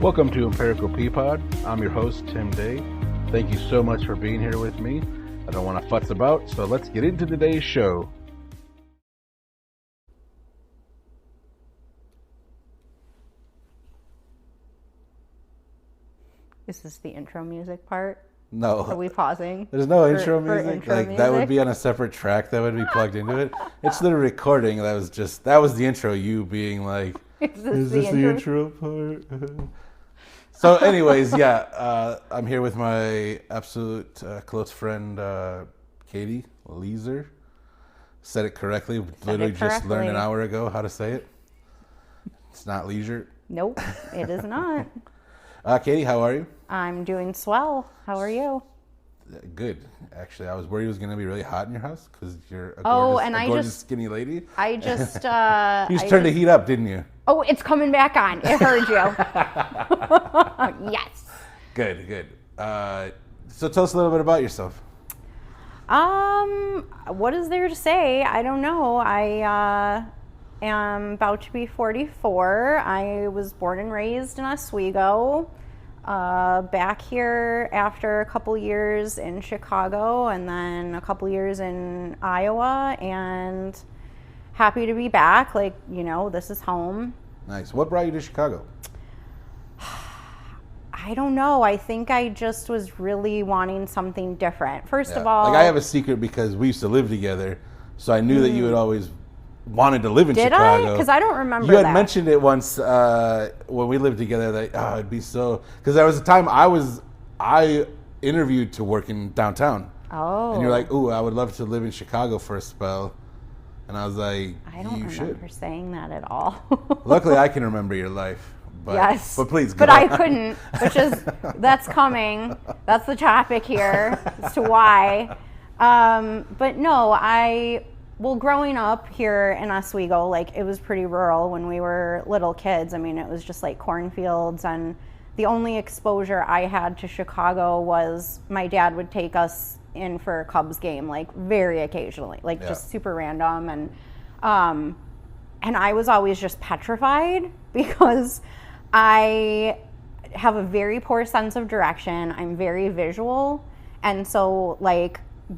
Welcome to Empirical Peapod. I'm your host, Tim Day. Thank you so much for being here with me. I don't want to futz about, so let's get into today's show. Is this the intro music part? No. Are we pausing? There's no intro music. Intro music? That would be on a separate track that would be plugged into it. It's the recording that was the intro, you being like, is this the intro part? So anyways, I'm here with my absolute close friend, Katie Leeser. Said it correctly. Literally just learned an hour ago how to say it. It's not leisure. Nope, it is not. Katie, how are you? I'm doing swell. How are you? Good. Actually, I was worried it was going to be really hot in your house because you're a gorgeous skinny lady. I just... you just turned the heat up, didn't you? Oh, it's coming back on. It heard you. Yes. Good. So tell us a little bit about yourself. What is there to say? I don't know. I am about to be 44. I was born and raised in Oswego. Back here after a couple years in Chicago and then a couple years in Iowa, and happy to be back. This is home. Nice. What brought you to Chicago? I don't know. I think I just was really wanting something different. First of all... I have a secret because we used to live together, so I knew that you had always wanted to live in Chicago. Did I? Because I don't remember that. You had mentioned it once when we lived together that it'd be so... Because there was a time I interviewed to work in downtown. Oh. And you're like, ooh, I would love to live in Chicago for a spell. And I was like, I don't remember saying that at all. Luckily, I can remember your life. Yes. But please, go But on. I couldn't, that's coming. That's the topic here as to why. But no, growing up here in Oswego, it was pretty rural when we were little kids. I mean, it was just like cornfields, and the only exposure I had to Chicago was my dad would take us in for a Cubs game, very occasionally, just super random. And I was always just petrified because I have a very poor sense of direction. I'm very visual. And so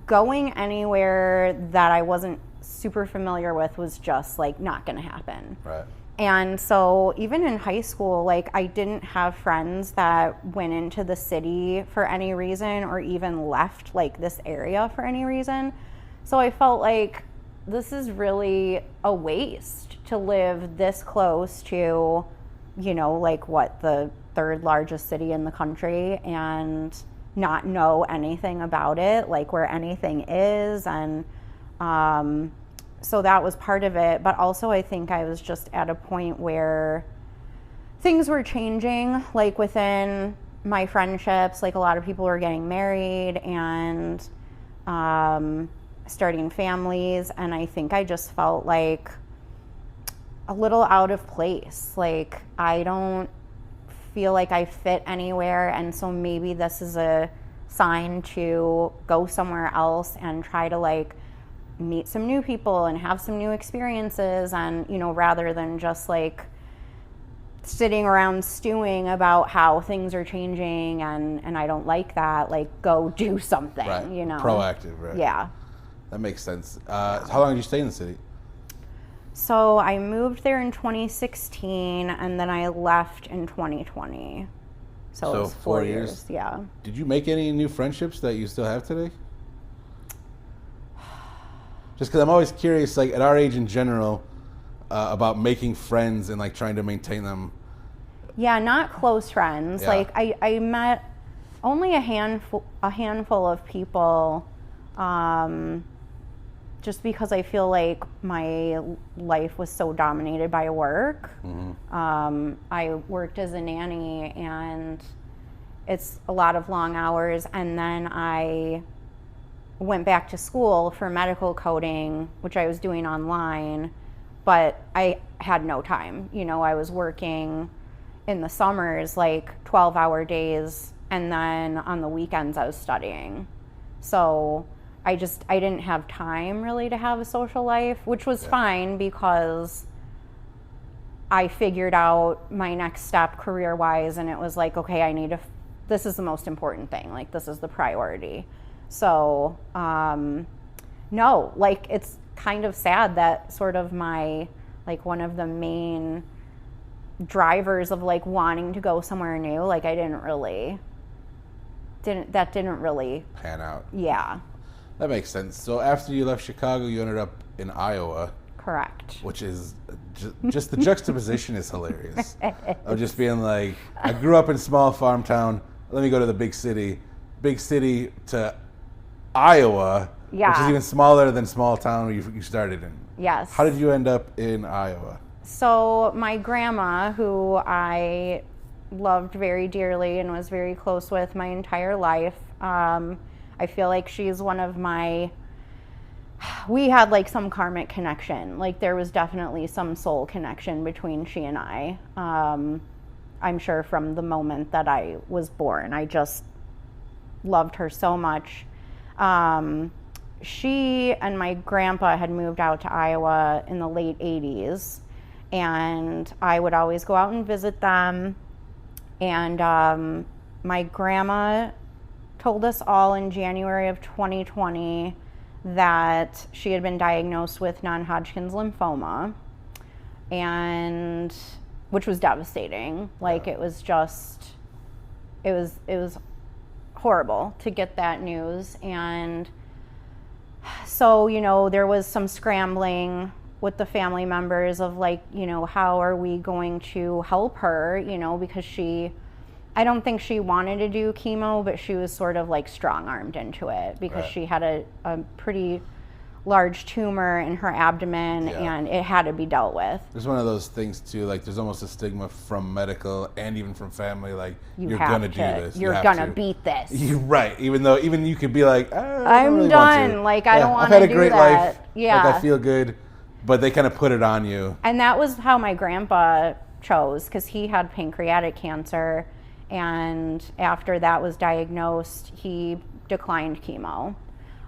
going anywhere that I wasn't super familiar with was just not going to happen. Right. And so even in high school, I didn't have friends that went into the city for any reason or even left this area for any reason. So I felt like this is really a waste to live this close to, the third largest city in the country and not know anything about it, where anything is. And so that was part of it. But also I think I was just at a point where things were changing, within my friendships. A lot of people were getting married and starting families. And I think I just felt a little out of place. I don't feel like I fit anywhere. And so maybe this is a sign to go somewhere else and try to meet some new people and have some new experiences, and rather than just sitting around stewing about how things are changing and I don't like that, go do something. Right. Proactive, right? Yeah, that makes sense. How long did you stay in the city? So I moved there in 2016 and then I left in 2020. So it was 4 years. Yeah. Did you make any new friendships that you still have today? Just because I'm always curious, at our age in general, about making friends and trying to maintain them. Yeah, not close friends. Yeah. I met only a handful of people, just because I feel like my life was so dominated by work. Mm-hmm. I worked as a nanny, and it's a lot of long hours, and then I went back to school for medical coding, which I was doing online, but I had no time. I was working in the summers 12-hour days, and then on the weekends I was studying. So I didn't have time really to have a social life, which was fine because I figured out my next step career-wise, and it was like, okay, this is the most important thing. Like, this is the priority. So, no, like, it's kind of sad that sort of like, one of the main drivers of, like, wanting to go somewhere new, like, I didn't really pan out. Yeah. That makes sense. So after you left Chicago, you ended up in Iowa. Correct. Which is just the juxtaposition is hilarious. Of just being like, I grew up in small farm town. Let me go to the big city to Iowa, which is even smaller than small town you started in. Yes. How did you end up in Iowa? So my grandma, who I loved very dearly and was very close with my entire life, I feel like she's one of we had like some karmic connection. Like there was definitely some soul connection between she and I. I'm sure from the moment that I was born, I just loved her so much. She and my grandpa had moved out to Iowa in the late 80s, and I would always go out and visit them. And my grandma told us all in January of 2020 that she had been diagnosed with non-Hodgkin's lymphoma, and which was devastating. Like it was horrible to get that news. And so, there was some scrambling with the family members of like, how are we going to help her, because I don't think she wanted to do chemo, but she was sort of like strong-armed into it because she had a pretty large tumor in her abdomen and it had to be dealt with. There's one of those things too, like there's almost a stigma from medical and even from family, like you're going to do this. You're going to beat this. You're right. Even you could be like, I'm really done. Like, I don't want to do that. I've had a great life. Yeah. Like I feel good, but they kind of put it on you. And that was how my grandpa chose, because he had pancreatic cancer. And after that was diagnosed, he declined chemo.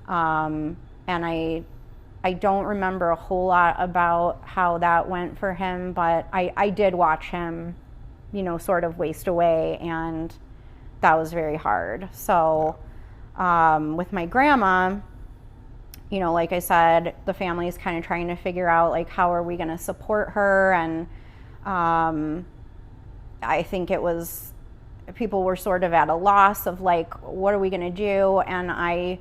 And I don't remember a whole lot about how that went for him, but I did watch him, sort of waste away, and that was very hard. So with my grandma, like I said, the family is kind of trying to figure out, like, how are we going to support her? And I think people were sort of at a loss of like, what are we going to do? And I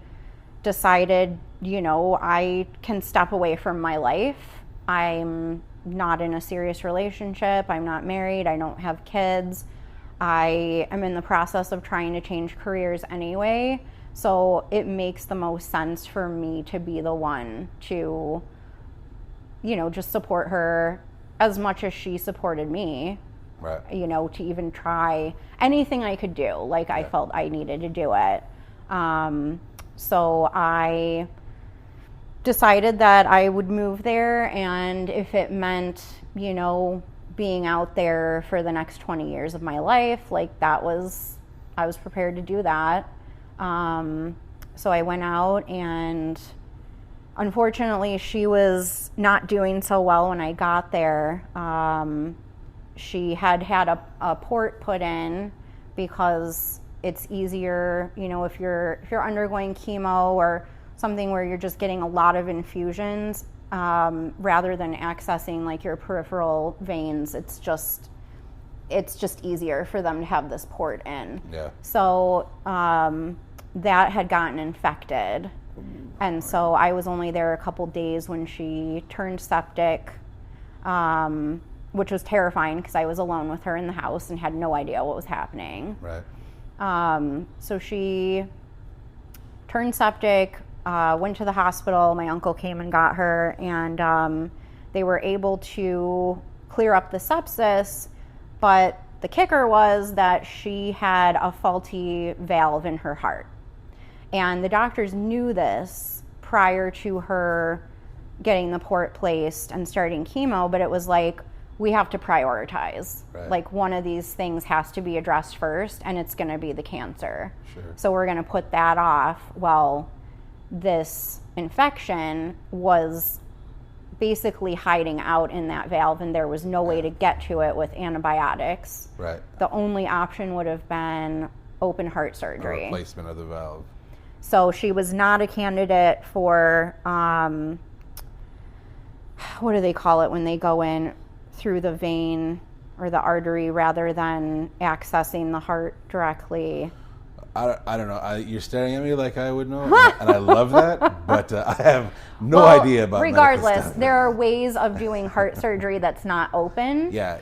decided, I can step away from my life. I'm not in a serious relationship. I'm not married. I don't have kids. I am in the process of trying to change careers anyway. So it makes the most sense for me to be the one to, just support her as much as she supported me. Right. To even try anything I could do. Like, I felt I needed to do it. So I decided that I would move there, and if it meant, being out there for the next 20 years of my life, like I was prepared to do that. So I went out, and unfortunately she was not doing so well when I got there. She had a port put in because it's easier, if you're undergoing chemo or something where you're just getting a lot of infusions, rather than accessing like your peripheral veins, it's just easier for them to have this port in. Yeah. So that had gotten infected, and so I was only there a couple days when she turned septic. Which was terrifying because I was alone with her in the house and had no idea what was happening. Right. So she turned septic, went to the hospital. My uncle came and got her, and they were able to clear up the sepsis, but the kicker was that she had a faulty valve in her heart. And the doctors knew this prior to her getting the port placed and starting chemo, but it was like, we have to prioritize. Right. Like, one of these things has to be addressed first, and it's going to be the cancer. Sure. So we're going to put that off while this infection was basically hiding out in that valve, and there was no way to get to it with antibiotics. Right. The only option would have been open heart A surgery. replacement of the valve. So she was not a candidate for, what do they call it when they go in through the vein or the artery rather than accessing the heart directly? I don't know. You're staring at me like I would know, and I love that, but I have no idea about regardless, there are ways of doing heart surgery that's not open. Yeah.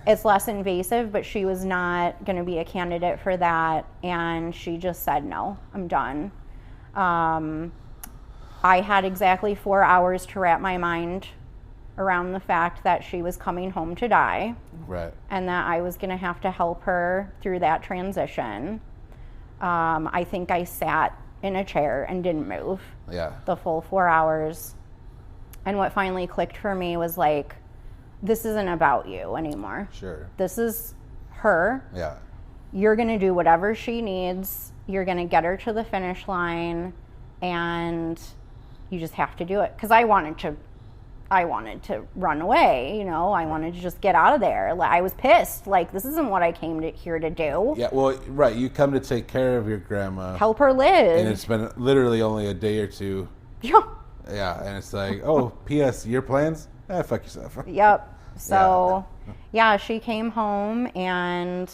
It's less invasive, but she was not going to be a candidate for that, and she just said, no, I'm done. I had exactly 4 hours to wrap my mind around the fact that she was coming home to die. Right. And that I was going to have to help her through that transition. I think I sat in a chair and didn't move the full 4 hours. And what finally clicked for me was like, this isn't about you anymore. Sure. This is her. Yeah. You're going to do whatever she needs. You're going to get her to the finish line, and you just have to do it. Because I wanted to run away, you know. I wanted to just get out of there. I was pissed. Like, this isn't what I came here to do. Yeah, well, right. You come to take care of your grandma. Help her live. And it's been literally only a day or two. Yeah. Yeah, and it's like, oh, P.S., your plans? Fuck yourself. Yep. So, yeah, she came home, and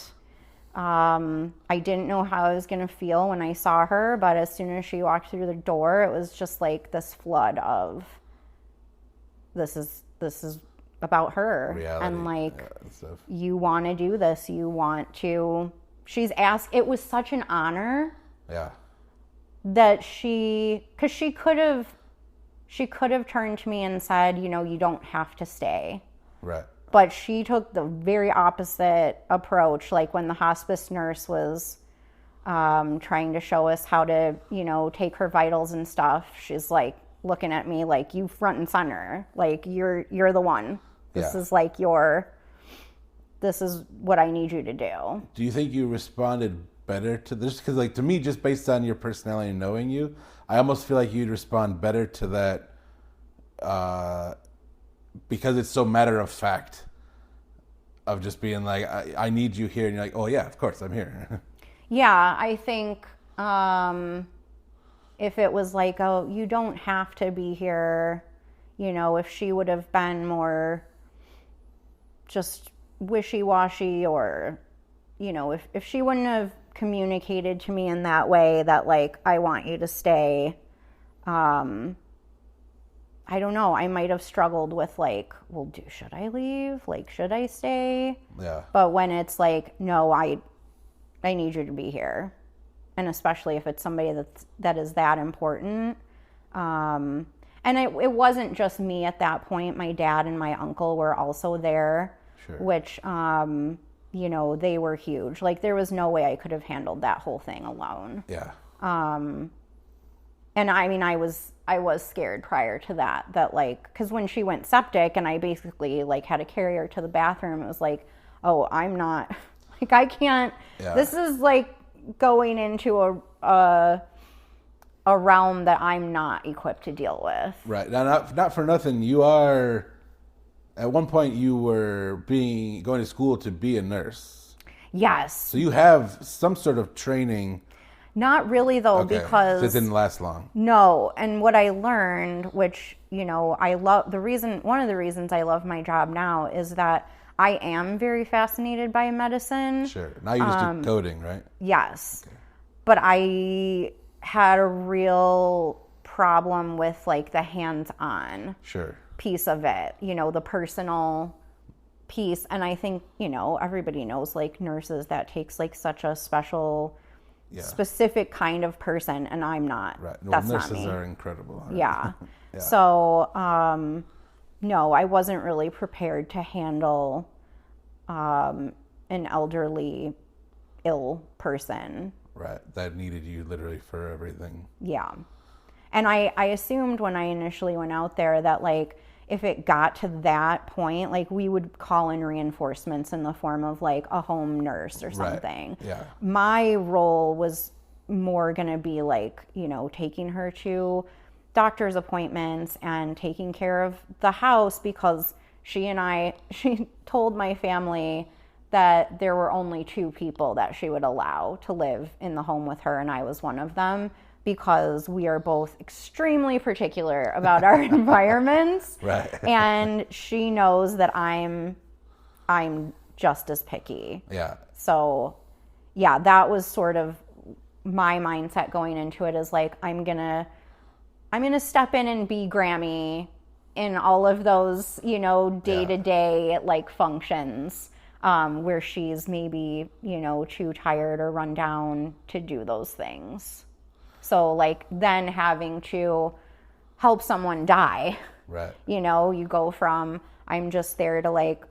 I didn't know how I was going to feel when I saw her, but as soon as she walked through the door, it was just like this flood of, this is about her. Reality. And like, you want to do this, you want to, it was such an honor. Yeah. That because she could have turned to me and said, you know, you don't have to stay. Right. But she took the very opposite approach. Like when the hospice nurse was trying to show us how to, you know, take her vitals and stuff, she's like looking at me like, you front and center. Like, you're the one. This is like this is what I need you to do. Do you think you responded better to this? Because like, to me, just based on your personality and knowing you, I almost feel like you'd respond better to that because it's so matter of fact of just being like, I need you here. And you're like, oh yeah, of course I'm here. Yeah, I think if it was like, oh, you don't have to be here, you know, if she would have been more just wishy-washy, or, you know, if she wouldn't have communicated to me in that way that like, I want you to stay, I don't know, I might have struggled with like, well, should I leave? Like, should I stay? Yeah. But when it's like, no, I need you to be here. And especially if it's somebody that is that important. And it wasn't just me at that point. My dad and my uncle were also there, sure. Which, you know, they were huge. Like, there was no way I could have handled that whole thing alone. Yeah. And I mean, I was scared prior to that like, because when she went septic and I basically like had to carry her to the bathroom, it was like, oh, I'm not, like, I can't, this is like going into a realm that I'm not equipped to deal with. Right. Now, not for nothing, you are, at one point you were going to school to be a nurse. Yes. So you have some sort of training. Not really, though, because it didn't last long. No, and what I learned, which, you know, one of the reasons I love my job now is that I am very fascinated by medicine. Sure. Now you just do coding, right? Yes. Okay. But I had a real problem with like the hands-on piece of it, you know, the personal piece. And I think, you know, everybody knows like nurses, that takes like such a specific kind of person, and I'm not. Right. Well, that's nurses not me. Are incredible. Right? Yeah. So, no, I wasn't really prepared to handle an elderly, ill person. Right. That needed you literally for everything. Yeah. And I assumed when I initially went out there that like, if it got to that point, like we would call in reinforcements in the form of like a home nurse or something. Right. Yeah. My role was more going to be like, you know, taking her to doctor's appointments and taking care of the house, because she told my family that there were only 2 people that she would allow to live in the home with her, and I was one of them, because we are both extremely particular about our environments. Right. And she knows that I'm just as picky. Yeah. So, yeah, that was sort of my mindset going into it, is like, I'm gonna step in and be Grammy in all of those, day-to-day like functions, where she's maybe, too tired or run down to do those things. So like then having to help someone die, right? You go from, I'm just there to like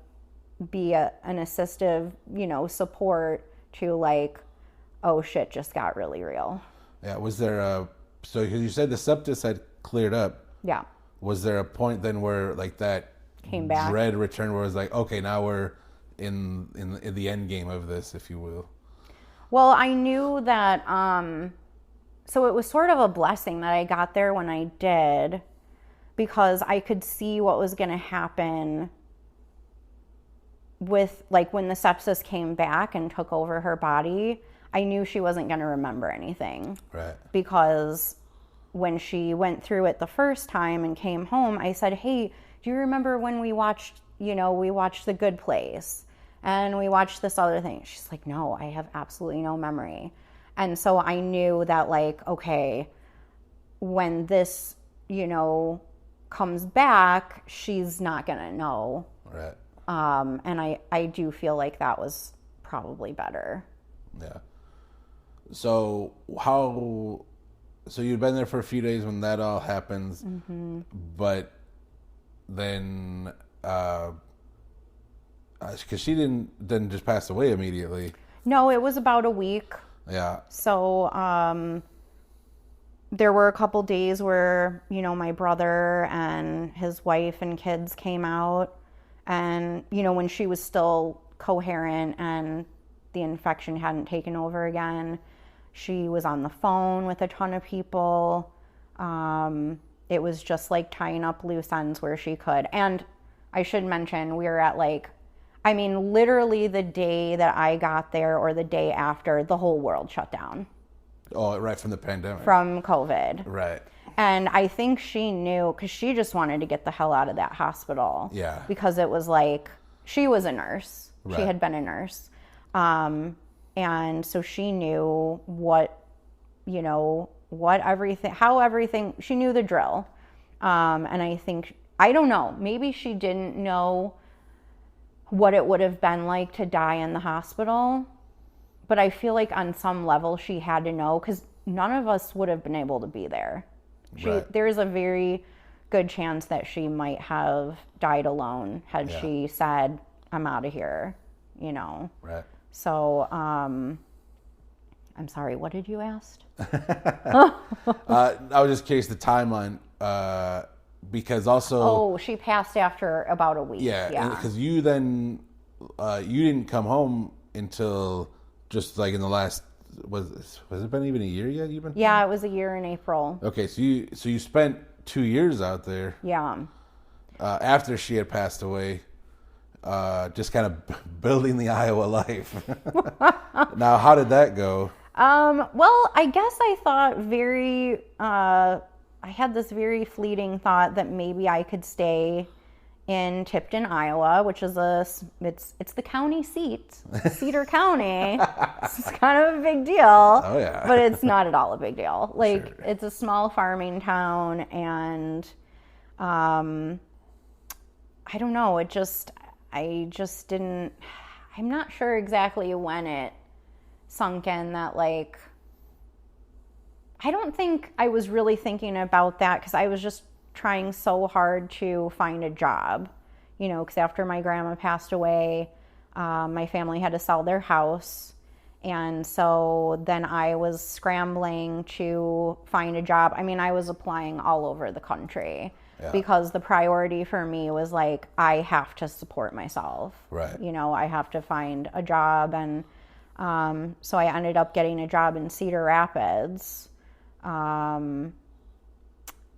be an assistive, support, to like, oh shit, just got really real. Yeah. Was there so you said the sepsis had cleared up. Yeah. Was there a point then where like that came back, dread returned, where it was like, okay, now we're in the end game of this, if you will? Well, I knew that, so it was sort of a blessing that I got there when I did, because I could see what was going to happen with, like, when the sepsis came back and took over her body. I knew she wasn't going to remember anything. Right. Because when she went through it the first time and came home, I said, hey, do you remember when we watched The Good Place and we watched this other thing? She's like, no, I have absolutely no memory. And so I knew that, like, okay, when this, comes back, she's not going to know. Right. And I do feel like that was probably better. Yeah. So you'd been there for a few days when that all happens, mm-hmm. But then, because she didn't just pass away immediately. No, it was about a week. Yeah. So, there were a couple days where, my brother and his wife and kids came out, and, when she was still coherent and the infection hadn't taken over again, she was on the phone with a ton of people. It was just like tying up loose ends where she could. And I should mention, we were at literally the day that I got there, or the day after, the whole world shut down. Oh, right, from the pandemic. From COVID. Right. And I think she knew, because she just wanted to get the hell out of that hospital. Yeah. Because it was like, she was a nurse. Right. She had been a nurse. And so she knew how everything, she knew the drill. And I think, I don't know, maybe she didn't know what it would have been like to die in the hospital, but I feel like on some level she had to know, because none of us would have been able to be there. Right. There's a very good chance that she might have died alone had she said, I'm out of here, Right. So, I'm sorry, what did you ask? I was just curious the timeline, because also... Oh, she passed after about a week. Yeah. Because you then, you didn't come home until just like in the last, was it been even a year yet even? Yeah, it was a year in April. Okay, so you spent 2 years out there. Yeah. After she had passed away. Just kind of building the Iowa life. Now, how did that go? Well, I guess I thought I had this very fleeting thought that maybe I could stay in Tipton, Iowa, which is it's the county seat, Cedar County. It's kind of a big deal. Oh yeah. But it's not at all a big deal. Like, sure. It's a small farming town, and I don't know, I just didn't, I'm not sure exactly when it sunk in that, like, I don't think I was really thinking about that, because I was just trying so hard to find a job, because after my grandma passed away, my family had to sell their house. And so then I was scrambling to find a job. I mean, I was applying all over the country. Yeah. Because the priority for me was like, I have to support myself. Right. I have to find a job. And so I ended up getting a job in Cedar Rapids.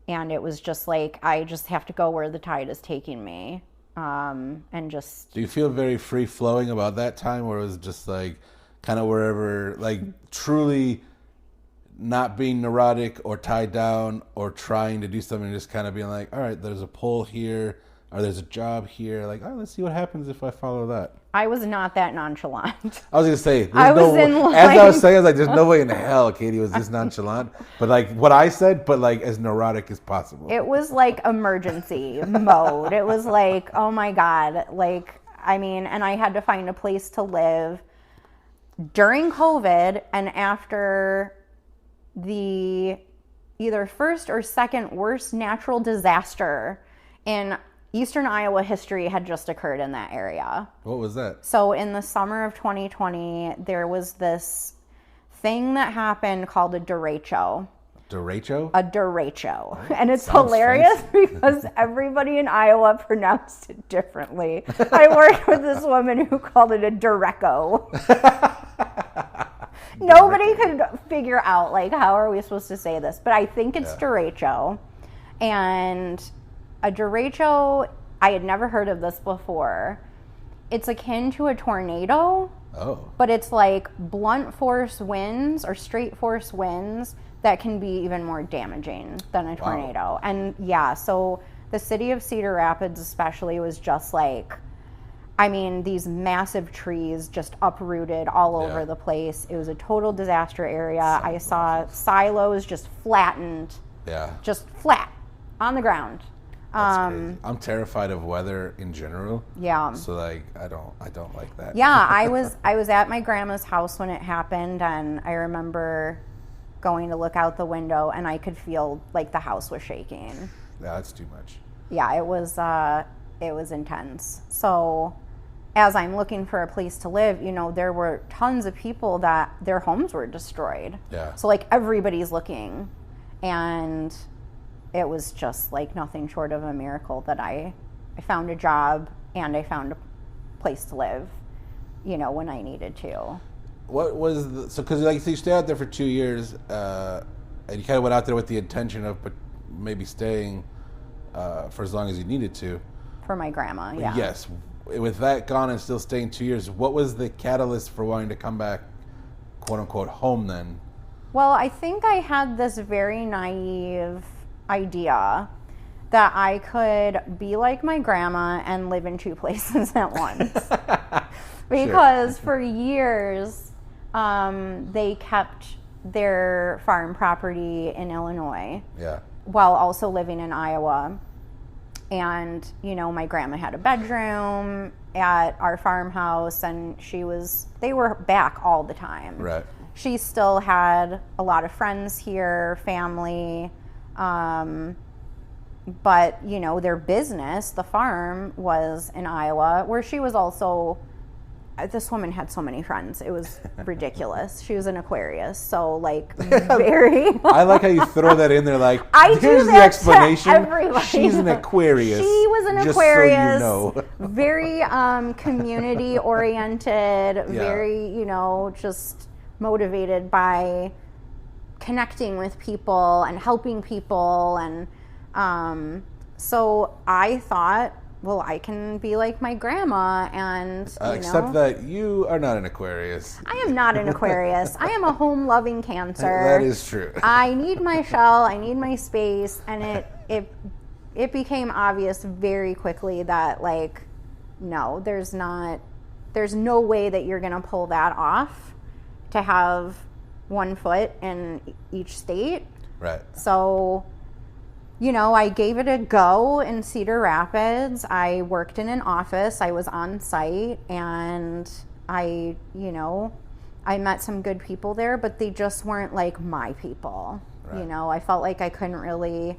And it was just like, I just have to go where the tide is taking me. And just... Do you feel very free-flowing about that time, where it was just like kind of wherever, like truly not being neurotic or tied down or trying to do something, just kind of being like, all right, there's a pull here, or there's a job here, like, oh, let's see what happens if I follow that? I was not that nonchalant. I was going to say, as I was saying, I was like, there's no way in hell Katie was this nonchalant. But like what I said, but like as neurotic as possible. It was like emergency mode. It was like, oh my God. Like, I mean, and I had to find a place to live during COVID and after the either first or second worst natural disaster in Eastern Iowa history had just occurred in that area. What was that? So in the summer of 2020, there was this thing that happened called a derecho. Derecho? A derecho. And it's hilarious because everybody in Iowa pronounced it differently. I worked with this woman who called it a derecho. Nobody could figure out, like, how are we supposed to say this? But I think it's derecho. And a derecho, I had never heard of this before. It's akin to a tornado. Oh. But it's like blunt force winds or straight force winds that can be even more damaging than a tornado. Wow. And yeah, so the city of Cedar Rapids especially was just like, I mean, these massive trees just uprooted all over the place. It was a total disaster area. I saw silos just flattened. Yeah. Just flat on the ground. That's crazy. I'm terrified of weather in general. Yeah. So like I don't like that. Yeah, I was at my grandma's house when it happened, and I remember going to look out the window and I could feel like the house was shaking. Yeah, that's too much. Yeah, it was intense. So as I'm looking for a place to live, you know, there were tons of people that their homes were destroyed. Yeah. So like everybody's looking, and it was just like nothing short of a miracle that I found a job and I found a place to live, you know, when I needed to. What was because like so you stayed out there for 2 years, and you kind of went out there with the intention of maybe staying for as long as you needed to. For my grandma, yeah. Yes. With that gone and still staying 2 years, what was the catalyst for wanting to come back, quote unquote, home then? Well, I think I had this very naive idea that I could be like my grandma and live in two places at once. Because for years, they kept their farm property in Illinois. Yeah. While also living in Iowa. And, you know, my grandma had a bedroom at our farmhouse, and they were back all the time. Right. She still had a lot of friends here, family. But, you know, their business, the farm, was in Iowa, where she was also, this woman had so many friends. It was ridiculous. She was an Aquarius, so, like, very... I like how you throw that in there, like, here's the explanation. She's an Aquarius. She was an Aquarius. So you know. Very community-oriented, very, you know, just motivated by connecting with people and helping people, and so I thought, well, I can be like my grandma, and except that you are not an Aquarius. I am not an Aquarius. I am a home-loving Cancer. That is true. I need my shell. I need my space, and it became obvious very quickly that, like, no, there's no way that you're gonna pull that off to have one foot in each state. Right. So, you know, I gave it a go in Cedar Rapids. I worked in an office. I was on site, and I met some good people there, but they just weren't like my people. Right. You know, I felt like I couldn't really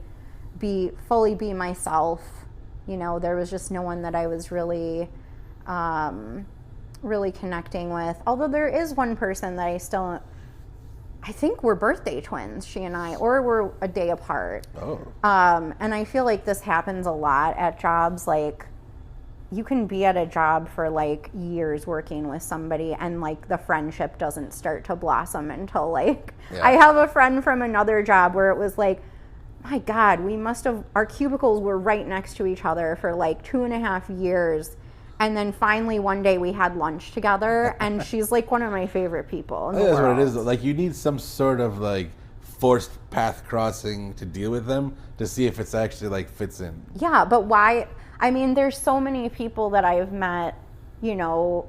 fully be myself. You know, there was just no one that I was really connecting with. Although there is one person that I think we're birthday twins, she and I, or we're a day apart. Oh. And I feel like this happens a lot at jobs. Like, you can be at a job for like years working with somebody, and like the friendship doesn't start to blossom until like, I have a friend from another job where it was like, my God, our cubicles were right next to each other for like 2.5 years. And then finally one day we had lunch together, and she's like one of my favorite people in the world. That's what it is. Like, you need some sort of like forced path crossing to deal with them to see if it's actually like fits in. Yeah, but why? I mean, there's so many people that I've met, you know,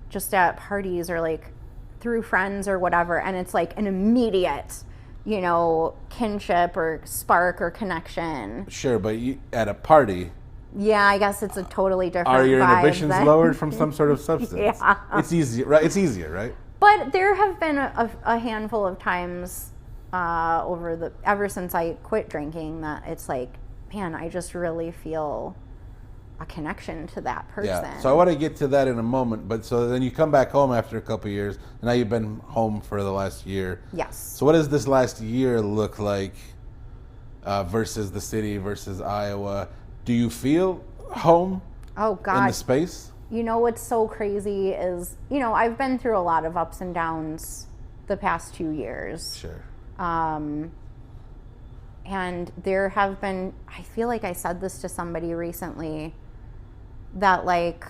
just at parties or like through friends or whatever, and it's like an immediate, you know, kinship or spark or connection. Sure, but at a party, yeah, I guess it's a totally different are your vibe inhibitions than... lowered from some sort of substance? Yeah. It's easier, right? It's easier, right? But there have been a handful of times ever since I quit drinking that it's like, man, I just really feel a connection to that person. Yeah. So I want to get to that in a moment, but so then you come back home after a couple of years, and now you've been home for the last year. Yes. So what does this last year look like versus the city versus Iowa? Do you feel home? Oh God. In the space? You know what's so crazy is, you know, I've been through a lot of ups and downs the past 2 years. Sure. And there have been, I feel like I said this to somebody recently, that like,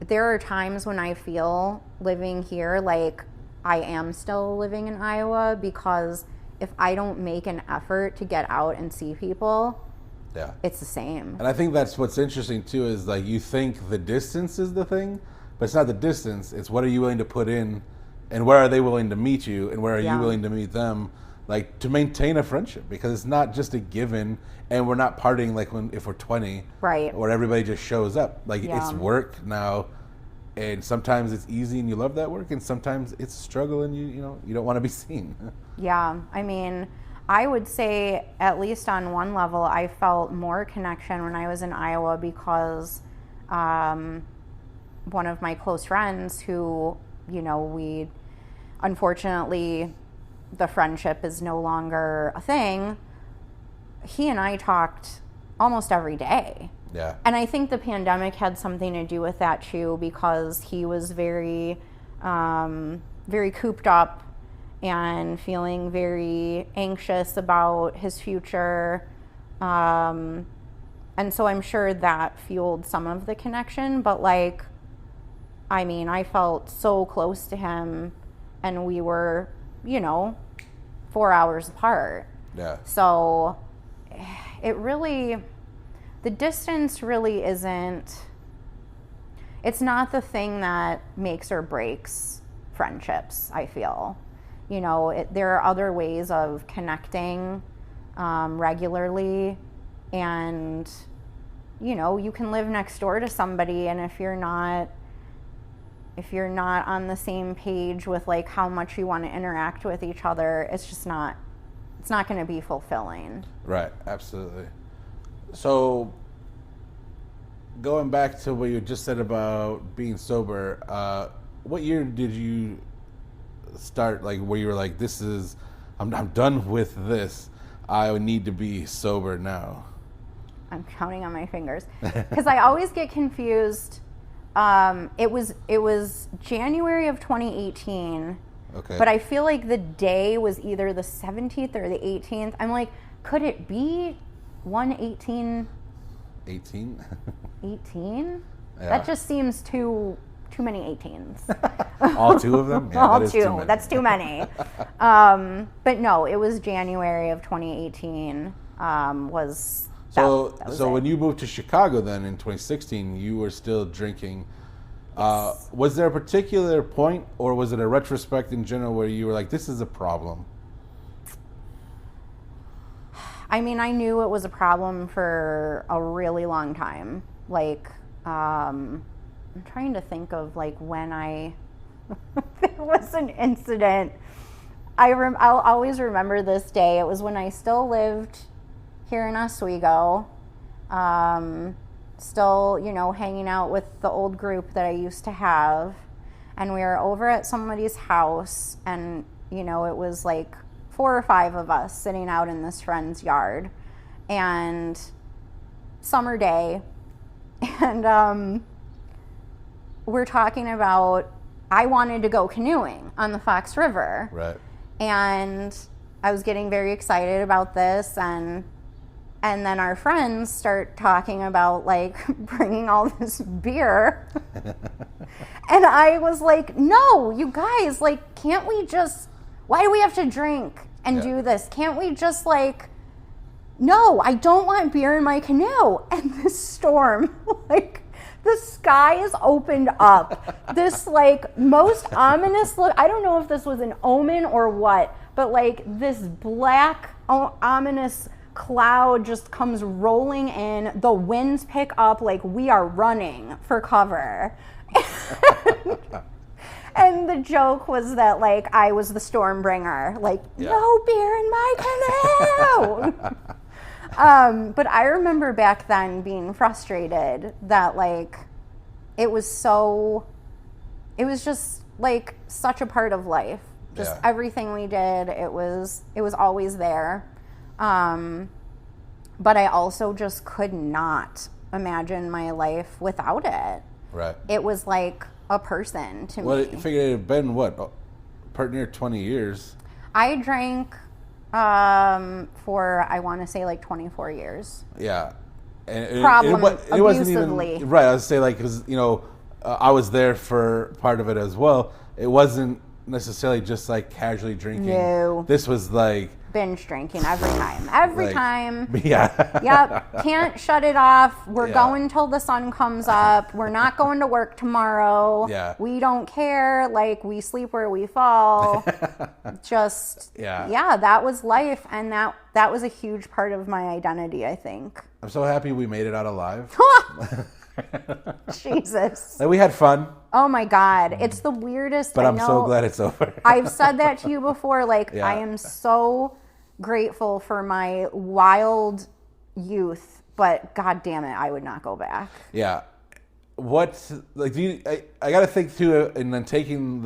there are times when I feel living here like I am still living in Iowa, because if I don't make an effort to get out and see people, yeah, it's the same. And I think that's what's interesting too, is like you think the distance is the thing, but it's not the distance. It's what are you willing to put in, and where are they willing to meet you, and where are you willing to meet them, like to maintain a friendship, because it's not just a given, and we're not partying like if we're 20, right? Where everybody just shows up. Like it's work now, and sometimes it's easy and you love that work, and sometimes it's a struggle and you don't want to be seen. Yeah, I mean, I would say, at least on one level, I felt more connection when I was in Iowa, because one of my close friends who, you know, we, unfortunately, the friendship is no longer a thing, he and I talked almost every day. Yeah. And I think the pandemic had something to do with that too, because he was very, very cooped up and feeling very anxious about his future. And so I'm sure that fueled some of the connection, but like, I mean, I felt so close to him, and we were, you know, 4 hours apart. Yeah. So it really, the distance really isn't, it's not the thing that makes or breaks friendships, I feel. You know, there are other ways of connecting regularly, and, you know, you can live next door to somebody, and if you're not on the same page with like how much you want to interact with each other, it's not going to be fulfilling. Right, absolutely. So going back to what you just said about being sober, what year did you start, like, where you were like, I'm done with this, I need to be sober now? I'm counting on my fingers because I always get confused. It was January of 2018. Okay. But I feel like the day was either the 17th or the 18th. I'm like, could it be 1/18? 18? 18? Yeah. That just seems too many 18s. All two of them? Yeah, All that is two. too many. That's too many. But no, it was January of 2018. So when you moved to Chicago then in 2016, you were still drinking. Yes. Was there a particular point, or was it a retrospect in general where you were like, this is a problem? I mean, I knew it was a problem for a really long time. Like, I'm trying to think of like when there was an incident. I'll always remember this day. It was when I still lived here in Oswego, still, you know, hanging out with the old group that I used to have, and we were over at somebody's house, and, you know, it was like 4 or 5 of us sitting out in this friend's yard, and summer day, and we're talking about, I wanted to go canoeing on the Fox River. Right. And I was getting very excited about this, and then our friends start talking about like bringing all this beer. And I was like, no, you guys, like, can't we just, why do we have to drink and do this? Can't we just like, no, I don't want beer in my canoe. And this storm, like, the sky is opened up. This like most ominous look, I don't know if this was an omen or what, but like this black ominous cloud just comes rolling in. The winds pick up, like we are running for cover. And the joke was that like I was the storm bringer, like no beer in my canoe. But I remember back then being frustrated that like it was just like such a part of life. Just everything we did, it was always there. But I also just could not imagine my life without it. Right. It was like a person to me. Well, I figured it had been part near 20 years. I drank for I want to say like 24 years. Yeah. And it wasn't even right. I would say like because I was there for part of it as well. It wasn't necessarily just like casually drinking. No. This was like binge drinking every time. Yeah. Yep. Can't shut it off. We're going till the sun comes up. We're not going to work tomorrow. Yeah. We don't care. Like we sleep where we fall. Just that was life, and that was a huge part of my identity, I think. I'm so happy we made it out alive. Jesus. Like we had fun. Oh my God. It's the weirdest. But I'm so glad it's over. I've said that to you before. Like I am so grateful for my wild youth, but God damn it, I would not go back. Yeah. What, like, I got to think too, and then taking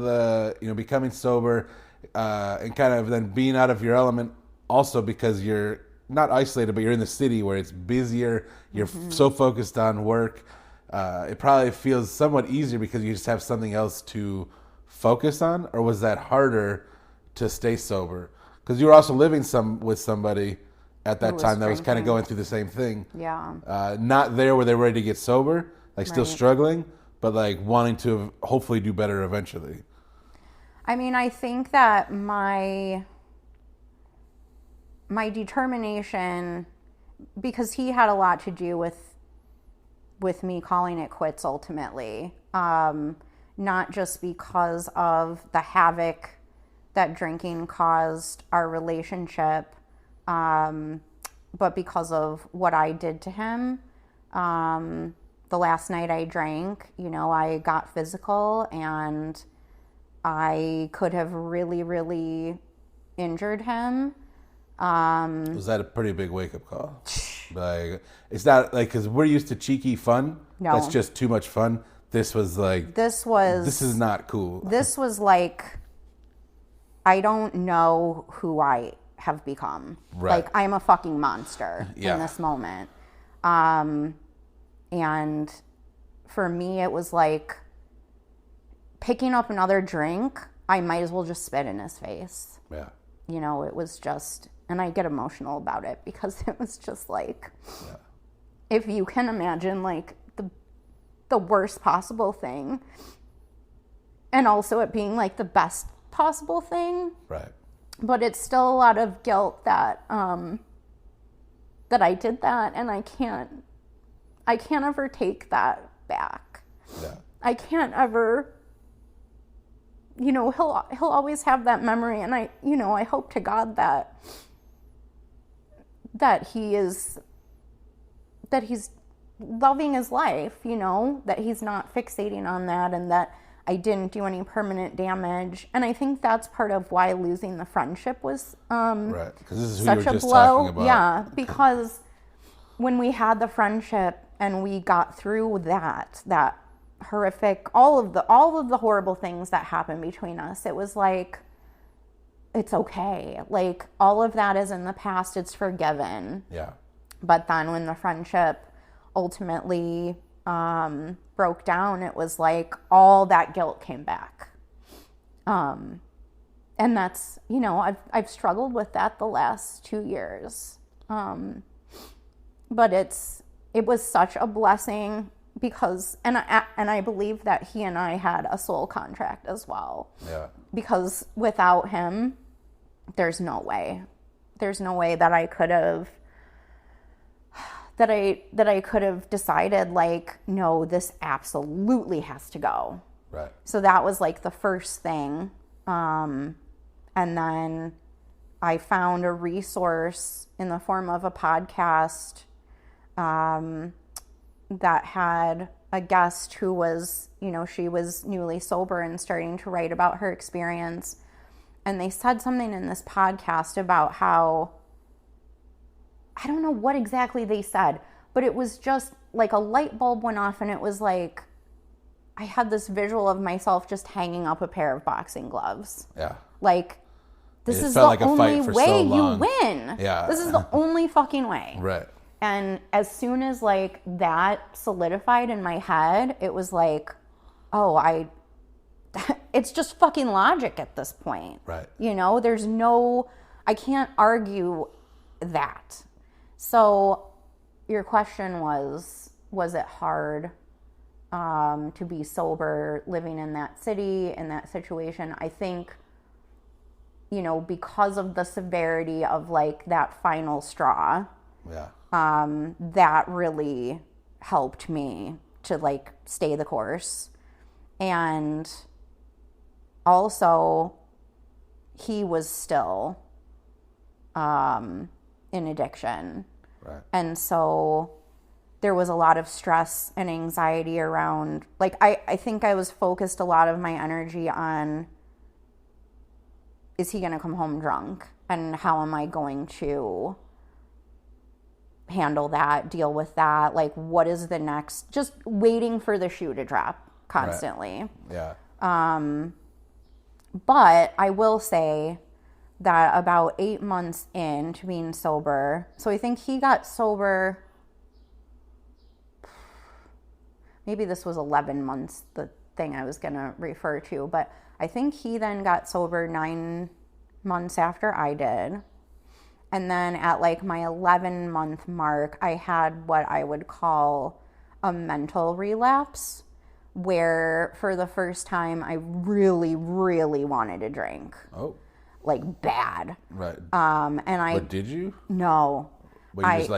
becoming sober, and kind of then being out of your element also because you're not isolated, but you're in the city where it's busier. You're so focused on work. It probably feels somewhat easier because you just have something else to focus on. Or was that harder to stay sober? Because you were also living with somebody at that time that was kind of going through the same thing. Yeah. Not there where they're ready to get sober, like still struggling, but like wanting to hopefully do better eventually. I mean, I think that my determination, because he had a lot to do with me calling it quits ultimately, not just because of the havoc that drinking caused our relationship, but because of what I did to him. The last night I drank, I got physical, and I could have really, really injured him. Was that a pretty big wake-up call? Like, it's not like, because we're used to cheeky fun. No. That's just too much fun. This was like, this is not cool. This was like, I don't know who I have become. Right. Like, I'm a fucking monster in this moment. And for me, it was like picking up another drink, I might as well just spit in his face. Yeah. It was just, and I get emotional about it because it was just like, if you can imagine like the worst possible thing, and also it being like the best possible thing. Right. But it's still a lot of guilt that I did that, and I can't ever take that back. Yeah. I can't ever, he'll always have that memory, and I hope to God that he's loving his life, that he's not fixating on that, and that I didn't do any permanent damage. And I think that's part of why losing the friendship was right, because this is who such you were a just blow. talking about. Yeah, because when we had the friendship and we got through that horrific, all of the horrible things that happened between us, it was like, it's okay. Like, all of that is in the past. It's forgiven. Yeah. But then when the friendship ultimately broke down, it was like all that guilt came back. And that's, you know, I've struggled with that the last 2 years. But it was such a blessing because, and I believe that he and I had a soul contract as well. Yeah. Because without him, there's no way that I could have decided, like, no, this absolutely has to go. Right. So that was like the first thing. And then I found a resource in the form of a podcast that had a guest who was, you know, she was newly sober and starting to write about her experience. And they said something in this podcast about how, I don't know what exactly they said, but it was just like a light bulb went off, and it was like, I had this visual of myself just hanging up a pair of boxing gloves. Yeah. Like, this is the like only way you long. win. Yeah. This is the only fucking way. Right. And as soon as like that solidified in my head, it was like, oh, it's just fucking logic at this point. Right. You know, I can't argue that. So your question was it hard to be sober living in that city, in that situation? I think, you know, because of the severity of like that final straw, yeah, that really helped me to like stay the course. And also, he was still in addiction. right, And so there was a lot of stress and anxiety around, like, I think I was focused a lot of my energy on, is he going to come home drunk? And how am I going to handle that, deal with that? Like, what is the next? Just waiting for the shoe to drop constantly. right. Yeah. But I will say that about 8 months into being sober, so I think he got sober, maybe this was 11 months, the thing I was going to refer to, but I think he then got sober 9 months after I did. And then at like my 11-month mark, I had what I would call a mental relapse, where for the first time I really, really wanted to drink. Oh. Like bad. Right. But did you? No. But you just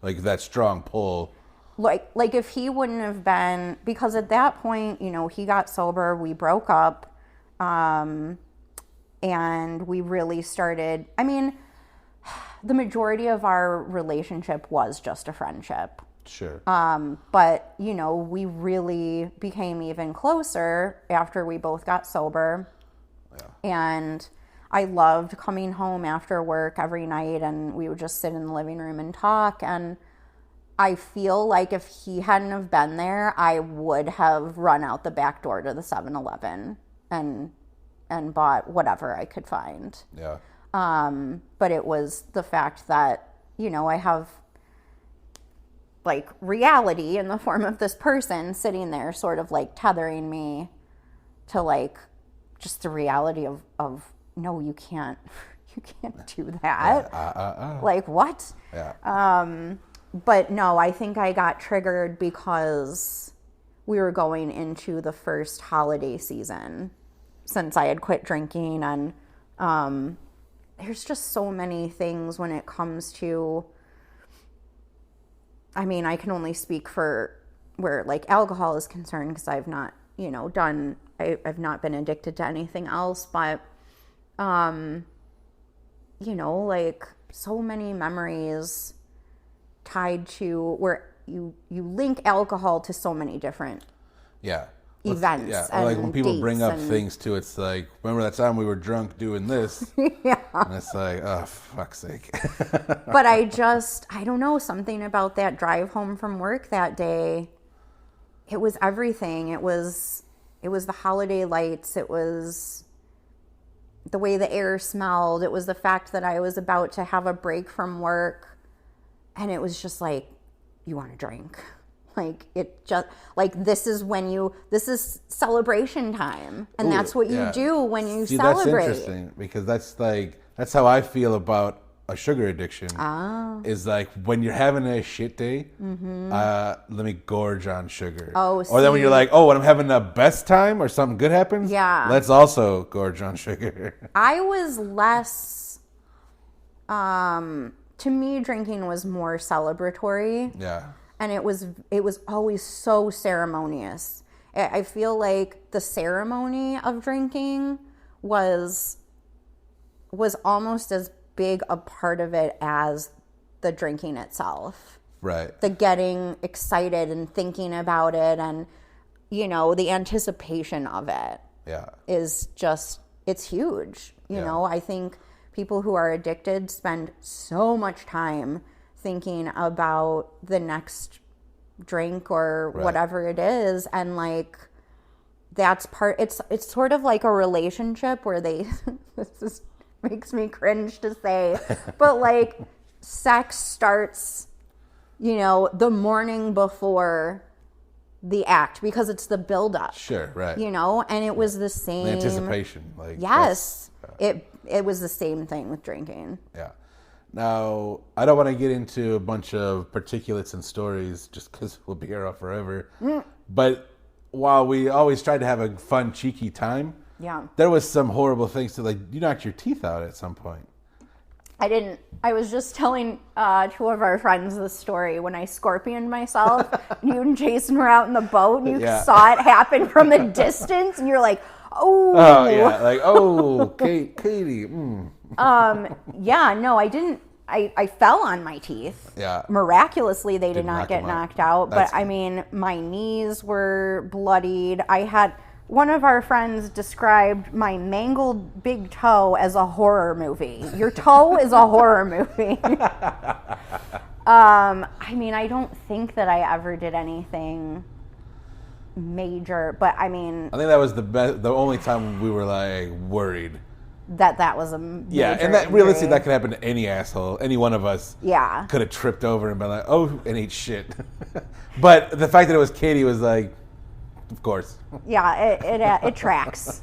like that strong pull. Like if he wouldn't have been, because at that point, you know, he got sober, we broke up, and we really started, I mean, the majority of our relationship was just a friendship. Sure. But, you know, we really became even closer after we both got sober. Yeah. And I loved coming home after work every night, and we would just sit in the living room and talk. And I feel like if he hadn't have been there, I would have run out the back door to the 7-Eleven and bought whatever I could find. Yeah. But it was the fact that, you know, I have like reality in the form of this person sitting there sort of like tethering me to like just the reality of no, you can't do that. Like what? Yeah. But no, I think I got triggered because we were going into the first holiday season since I had quit drinking, and there's just so many things when it comes to, I mean, I can only speak for where like alcohol is concerned, because I've not, you know, I've not been addicted to anything else, but, you know, like so many memories tied to where you link alcohol to so many different events. Yeah, or like when people bring up things too, it's like, remember that time we were drunk doing this? Yeah. And it's like, oh, fuck's sake. But I don't know, something about that drive home from work that day, it was everything. It was the holiday lights. It was the way the air smelled. It was the fact that I was about to have a break from work. And it was just like, you want to drink? Like, it just, like, this is celebration time. And that's what you do when you celebrate. That's interesting, because that's how I feel about a sugar addiction. Is like, when you're having a shit day, let me gorge on sugar. Or then when you're like, when I'm having the best time or something good happens, let's also gorge on sugar. I was less, to me, drinking was more celebratory. Yeah. And it was always so ceremonious. I feel like the ceremony of drinking was almost as big a part of it as the drinking itself. Right. The getting excited and thinking about it, and, you know, the anticipation of it. Yeah. Is just, it's huge. You know, I think people who are addicted spend so much time thinking about the next drink or whatever it is, and like, that's part, it's sort of like a relationship where they this just makes me cringe to say, but like, sex starts, you know, the morning before the act, because it's the build up. Sure, right. You know, and it was the same, the anticipation, like, yes, it was the same thing with drinking. Yeah. Now, I don't want to get into a bunch of particulates and stories just because we'll be here forever. But while we always tried to have a fun, cheeky time, there was some horrible things to, like, you knocked your teeth out at some point. I didn't. I was just telling two of our friends this story when I scorpioned myself. You and Jason were out in the boat, and you saw it happen from a distance, and you're like, oh. Oh, yeah. Like, oh, Katie. Yeah, no, I didn't. I fell on my teeth. Yeah. Miraculously, they did not get knocked out. But I mean, my knees were bloodied. I had, one of our friends described my mangled big toe as a horror movie. Your toe is a horror movie. I mean, I don't think that I ever did anything major, but I mean, I think that was the only time we were like worried that was a major and that realistically that could happen to any asshole, any one of us. Yeah, could have tripped over and been like, oh, and ate shit. But the fact that it was Katie was like, of course. Yeah, it tracks.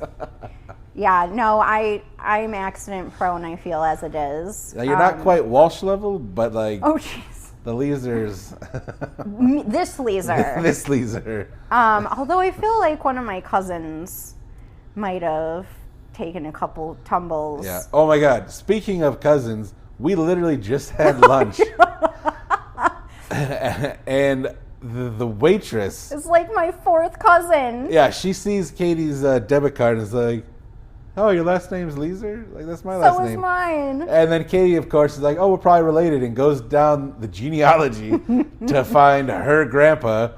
Yeah, no, I'm accident prone, I feel, as it is. Now, you're not quite Walsh level, but like, oh jeez, the Leazers. This Leazer. This Leazer. Although I feel like one of my cousins might have taken a couple tumbles. Yeah. Oh my God. Speaking of cousins, we literally just had lunch. And the waitress. It's like my fourth cousin. Yeah, she sees Katie's debit card and is like, oh, your last name's Leazer? Like, that's my last name. So is mine. And then Katie, of course, is like, oh, we're probably related, and goes down the genealogy to find her grandpa.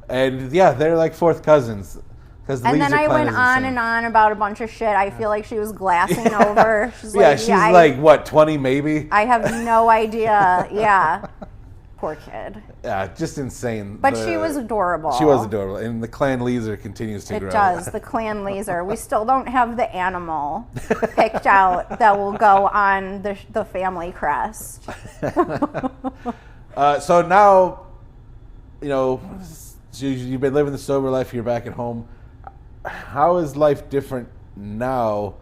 And yeah, they're like fourth cousins. And then I went on and on about a bunch of shit. I feel like she was glassing over. She's like, what, 20 maybe? I have no idea. Yeah. Poor kid. Yeah, just insane. But she was adorable. She was adorable. And the clan Leazer continues to grow. It does. The clan Leazer. We still don't have the animal picked out that will go on the family crest. So now, you know, you've been living the sober life. You're back at home. How is life different now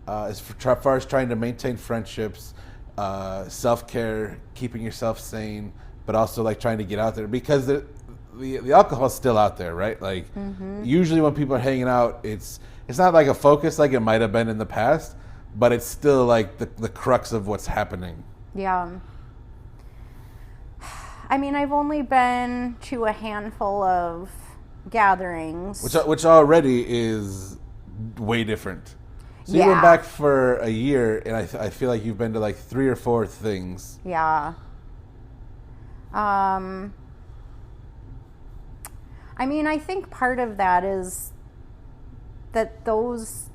as far as trying to maintain friendships, self-care, keeping yourself sane, but also like trying to get out there? Because the alcohol's still out there, right? Like, usually when people are hanging out, it's not like a focus like it might have been in the past, but it's still like the crux of what's happening. Yeah. I mean, I've only been to a handful of gatherings, which already is way different. So you went back for a year, and I feel like you've been to like 3 or 4 things. Yeah. I mean, I think part of that is that those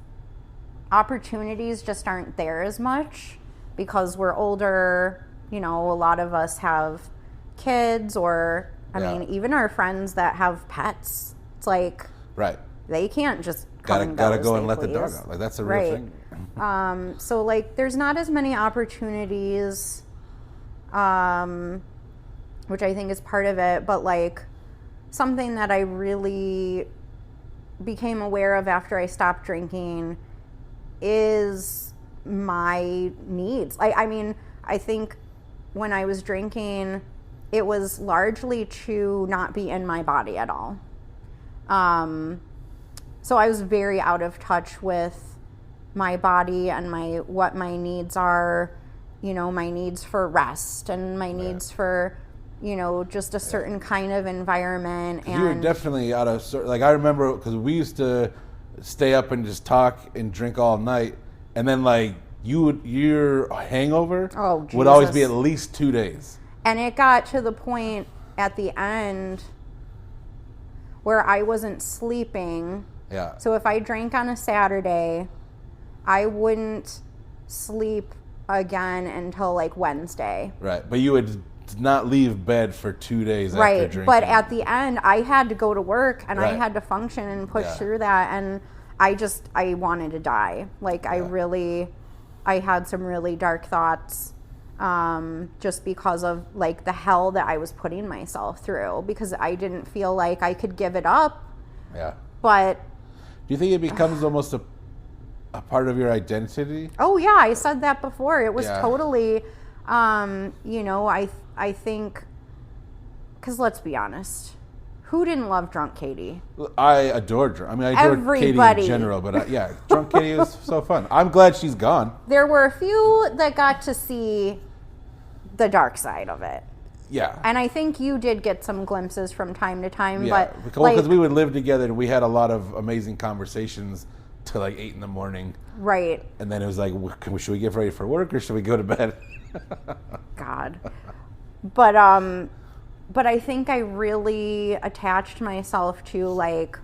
opportunities just aren't there as much because we're older. You know, a lot of us have kids, or I mean, even our friends that have pets. It's like, right, they can't just gotta go and let the dog out. Like, that's a real thing. So like, there's not as many opportunities which I think is part of it. But like something that I really became aware of after I stopped drinking is my needs. I mean, I think when I was drinking, it was largely to not be in my body at all. So I was very out of touch with my body and what my needs are, you know, my needs for rest and my needs for, you know, just a certain kind of environment. And you were definitely out of, like, I remember because we used to stay up and just talk and drink all night, and then like your hangover would always be at least 2 days. And it got to the point at the end where I wasn't sleeping. Yeah. So if I drank on a Saturday, I wouldn't sleep again until like Wednesday. Right. But you would not leave bed for 2 days after drinking. But at the end, I had to go to work and I had to function and push through that. And I wanted to die. Like I had some really dark thoughts. Just because of like the hell that I was putting myself through, because I didn't feel like I could give it up. Yeah. But do you think it becomes almost a part of your identity? Oh yeah, I said that before. It was totally, you know, I think, because let's be honest, who didn't love Drunk Katie? I adored her. I mean, I adored Katie in general, but Drunk Katie was so fun. I'm glad she's gone. There were a few that got to see the dark side of it. Yeah. And I think you did get some glimpses from time to time. Yeah. But because we would live together and we had a lot of amazing conversations till like 8 a.m. Right. And then it was like, should we get ready for work or should we go to bed? God. But I think I really attached myself to, like,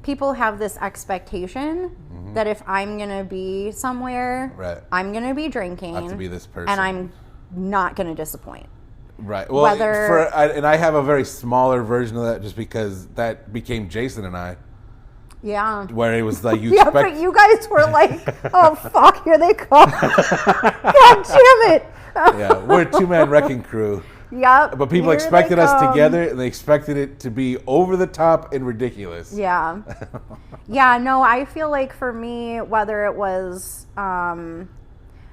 people have this expectation that if I'm going to be somewhere, I'm going to be drinking. I have to be this person. And I'm not going to disappoint. Right. Well, and I have a very smaller version of that just because that became Jason and I. Yeah. Where it was like you expect... but you guys were like, oh, fuck, here they come. God damn it. Yeah, we're a two-man wrecking crew. Yep. But people expected us together, and they expected it to be over the top and ridiculous. Yeah. Yeah, no, I feel like for me, whether it was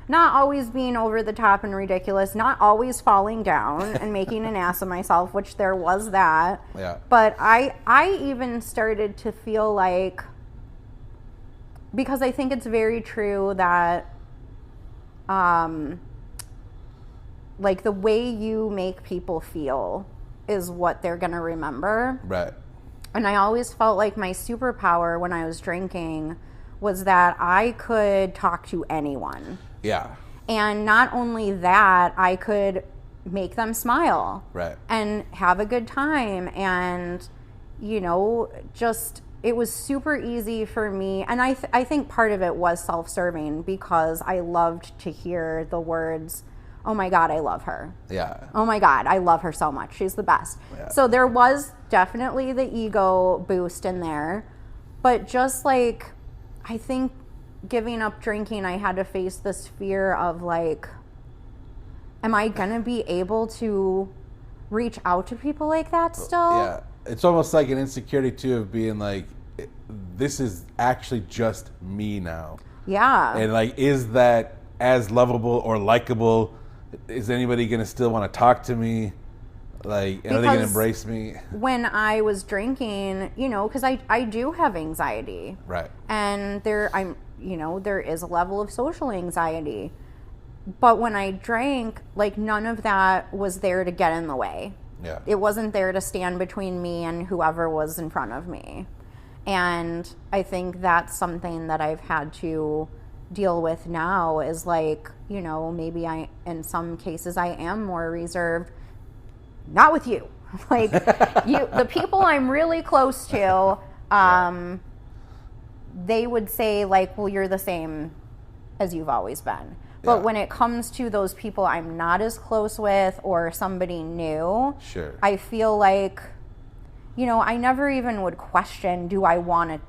not always being over the top and ridiculous, not always falling down and making an ass of myself, which there was that. Yeah. But I even started to feel like, because I think it's very true that like the way you make people feel is what they're going to remember. Right. And I always felt like my superpower when I was drinking was that I could talk to anyone. Yeah. And not only that, I could make them smile. Right. And have a good time. And, you know, just, it was super easy for me. And I think part of it was self-serving because I loved to hear the words, oh my God, I love her. Yeah. Oh my God, I love her so much. She's the best. Yeah. So there was definitely the ego boost in there. But just like, I think giving up drinking, I had to face this fear of like, am I going to be able to reach out to people like that still? Yeah. It's almost like an insecurity too of being like, this is actually just me now. Yeah. And like, is that as lovable or likable? Is anybody going to still want to talk to me? Like, are they going to embrace me? When I was drinking, you know, because I do have anxiety. Right. And there is a level of social anxiety. But when I drank, like, none of that was there to get in the way. Yeah. It wasn't there to stand between me and whoever was in front of me. And I think that's something that I've had to deal with now is like, you know, maybe in some cases I am more reserved. Not with you. Like, the people I'm really close to, they would say like, well, you're the same as you've always been. But when it comes to those people I'm not as close with or somebody new, sure, I feel like, you know, I never even would question, do I want to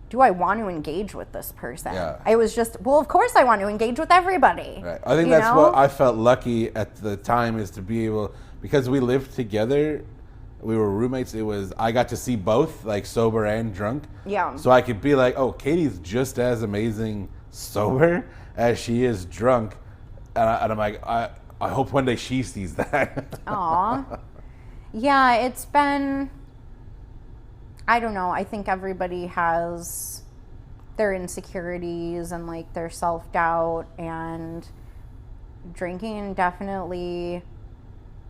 do I want to engage with this person? Yeah. I was just, well, of course I want to engage with everybody. Right. I think that's what I felt lucky at the time, is to be able, because we lived together, we were roommates. I got to see both, like sober and drunk. Yeah. So I could be like, oh, Katie's just as amazing sober as she is drunk. And I'm like, I hope one day she sees that. Aw. Yeah, it's been, I don't know. I think everybody has their insecurities and like their self-doubt, and drinking definitely,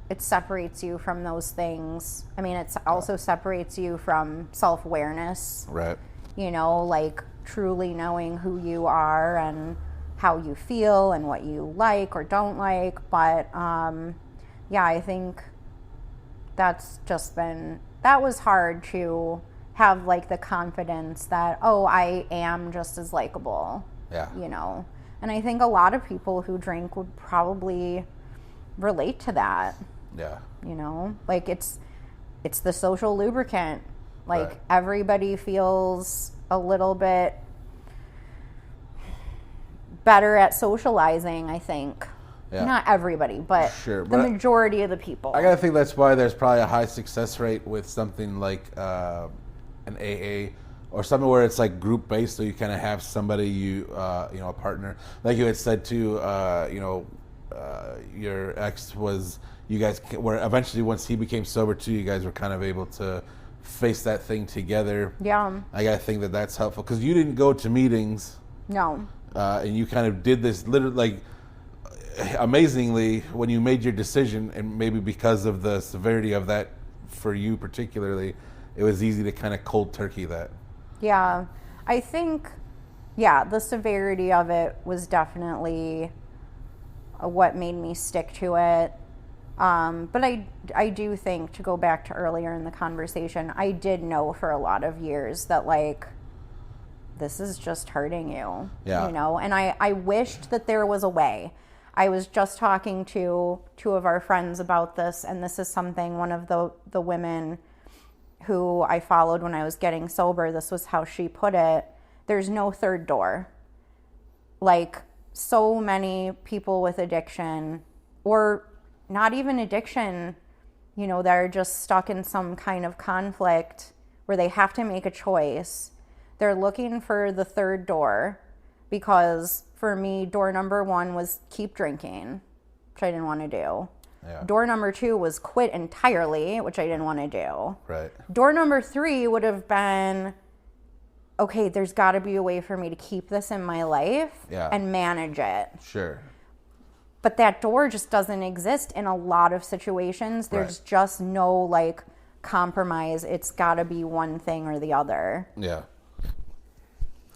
it separates you from those things. I mean, it also separates you from self-awareness. Right. You know, like truly knowing who you are and how you feel and what you like or don't like. But yeah, I think that's just been, that was hard to have like the confidence that, oh, I am just as likable. Yeah. You know, and I think a lot of people who drink would probably relate to that. Yeah. You know, like it's the social lubricant. Like Right. everybody feels a little bit better at socializing, I think. Yeah. Not everybody, but Sure, the but majority of the people. I gotta think that's why there's probably a high success rate with something like an AA or something where it's like group based, so you kind of have somebody you know, a partner, like you had said too. You know, your ex was, you guys were eventually, once he became sober too, you guys were kind of able to face that thing together. Yeah. I gotta think that that's helpful, because you didn't go to meetings. No. And you kind of did this literally, like, amazingly, when you made your decision, and maybe because of the severity of that for you particularly, it was easy to kind of cold turkey that. Yeah. I think, yeah, the severity of it was definitely what made me stick to it. But I do think, to go back to earlier in the conversation, I did know for a lot of years that, like, this is just hurting you. Yeah. You know, and I wished that there was a way. I was just talking to two of our friends about this, and this is something one of the women who I followed when I was getting sober, this was how she put it. There's no third door. Like, so many people with addiction, or not even addiction, you know, that are just stuck in some kind of conflict where they have to make a choice. They're looking for the third door, because for me, door number 1 was keep drinking, which I didn't want to do. Yeah. Door number 2 was quit entirely, which I didn't want to do. Right. Door number 3 would have been, okay, there's got to be a way for me to keep this in my life and manage it. Sure. But that door just doesn't exist in a lot of situations. There's just no, like, compromise. It's got to be one thing or the other. Yeah.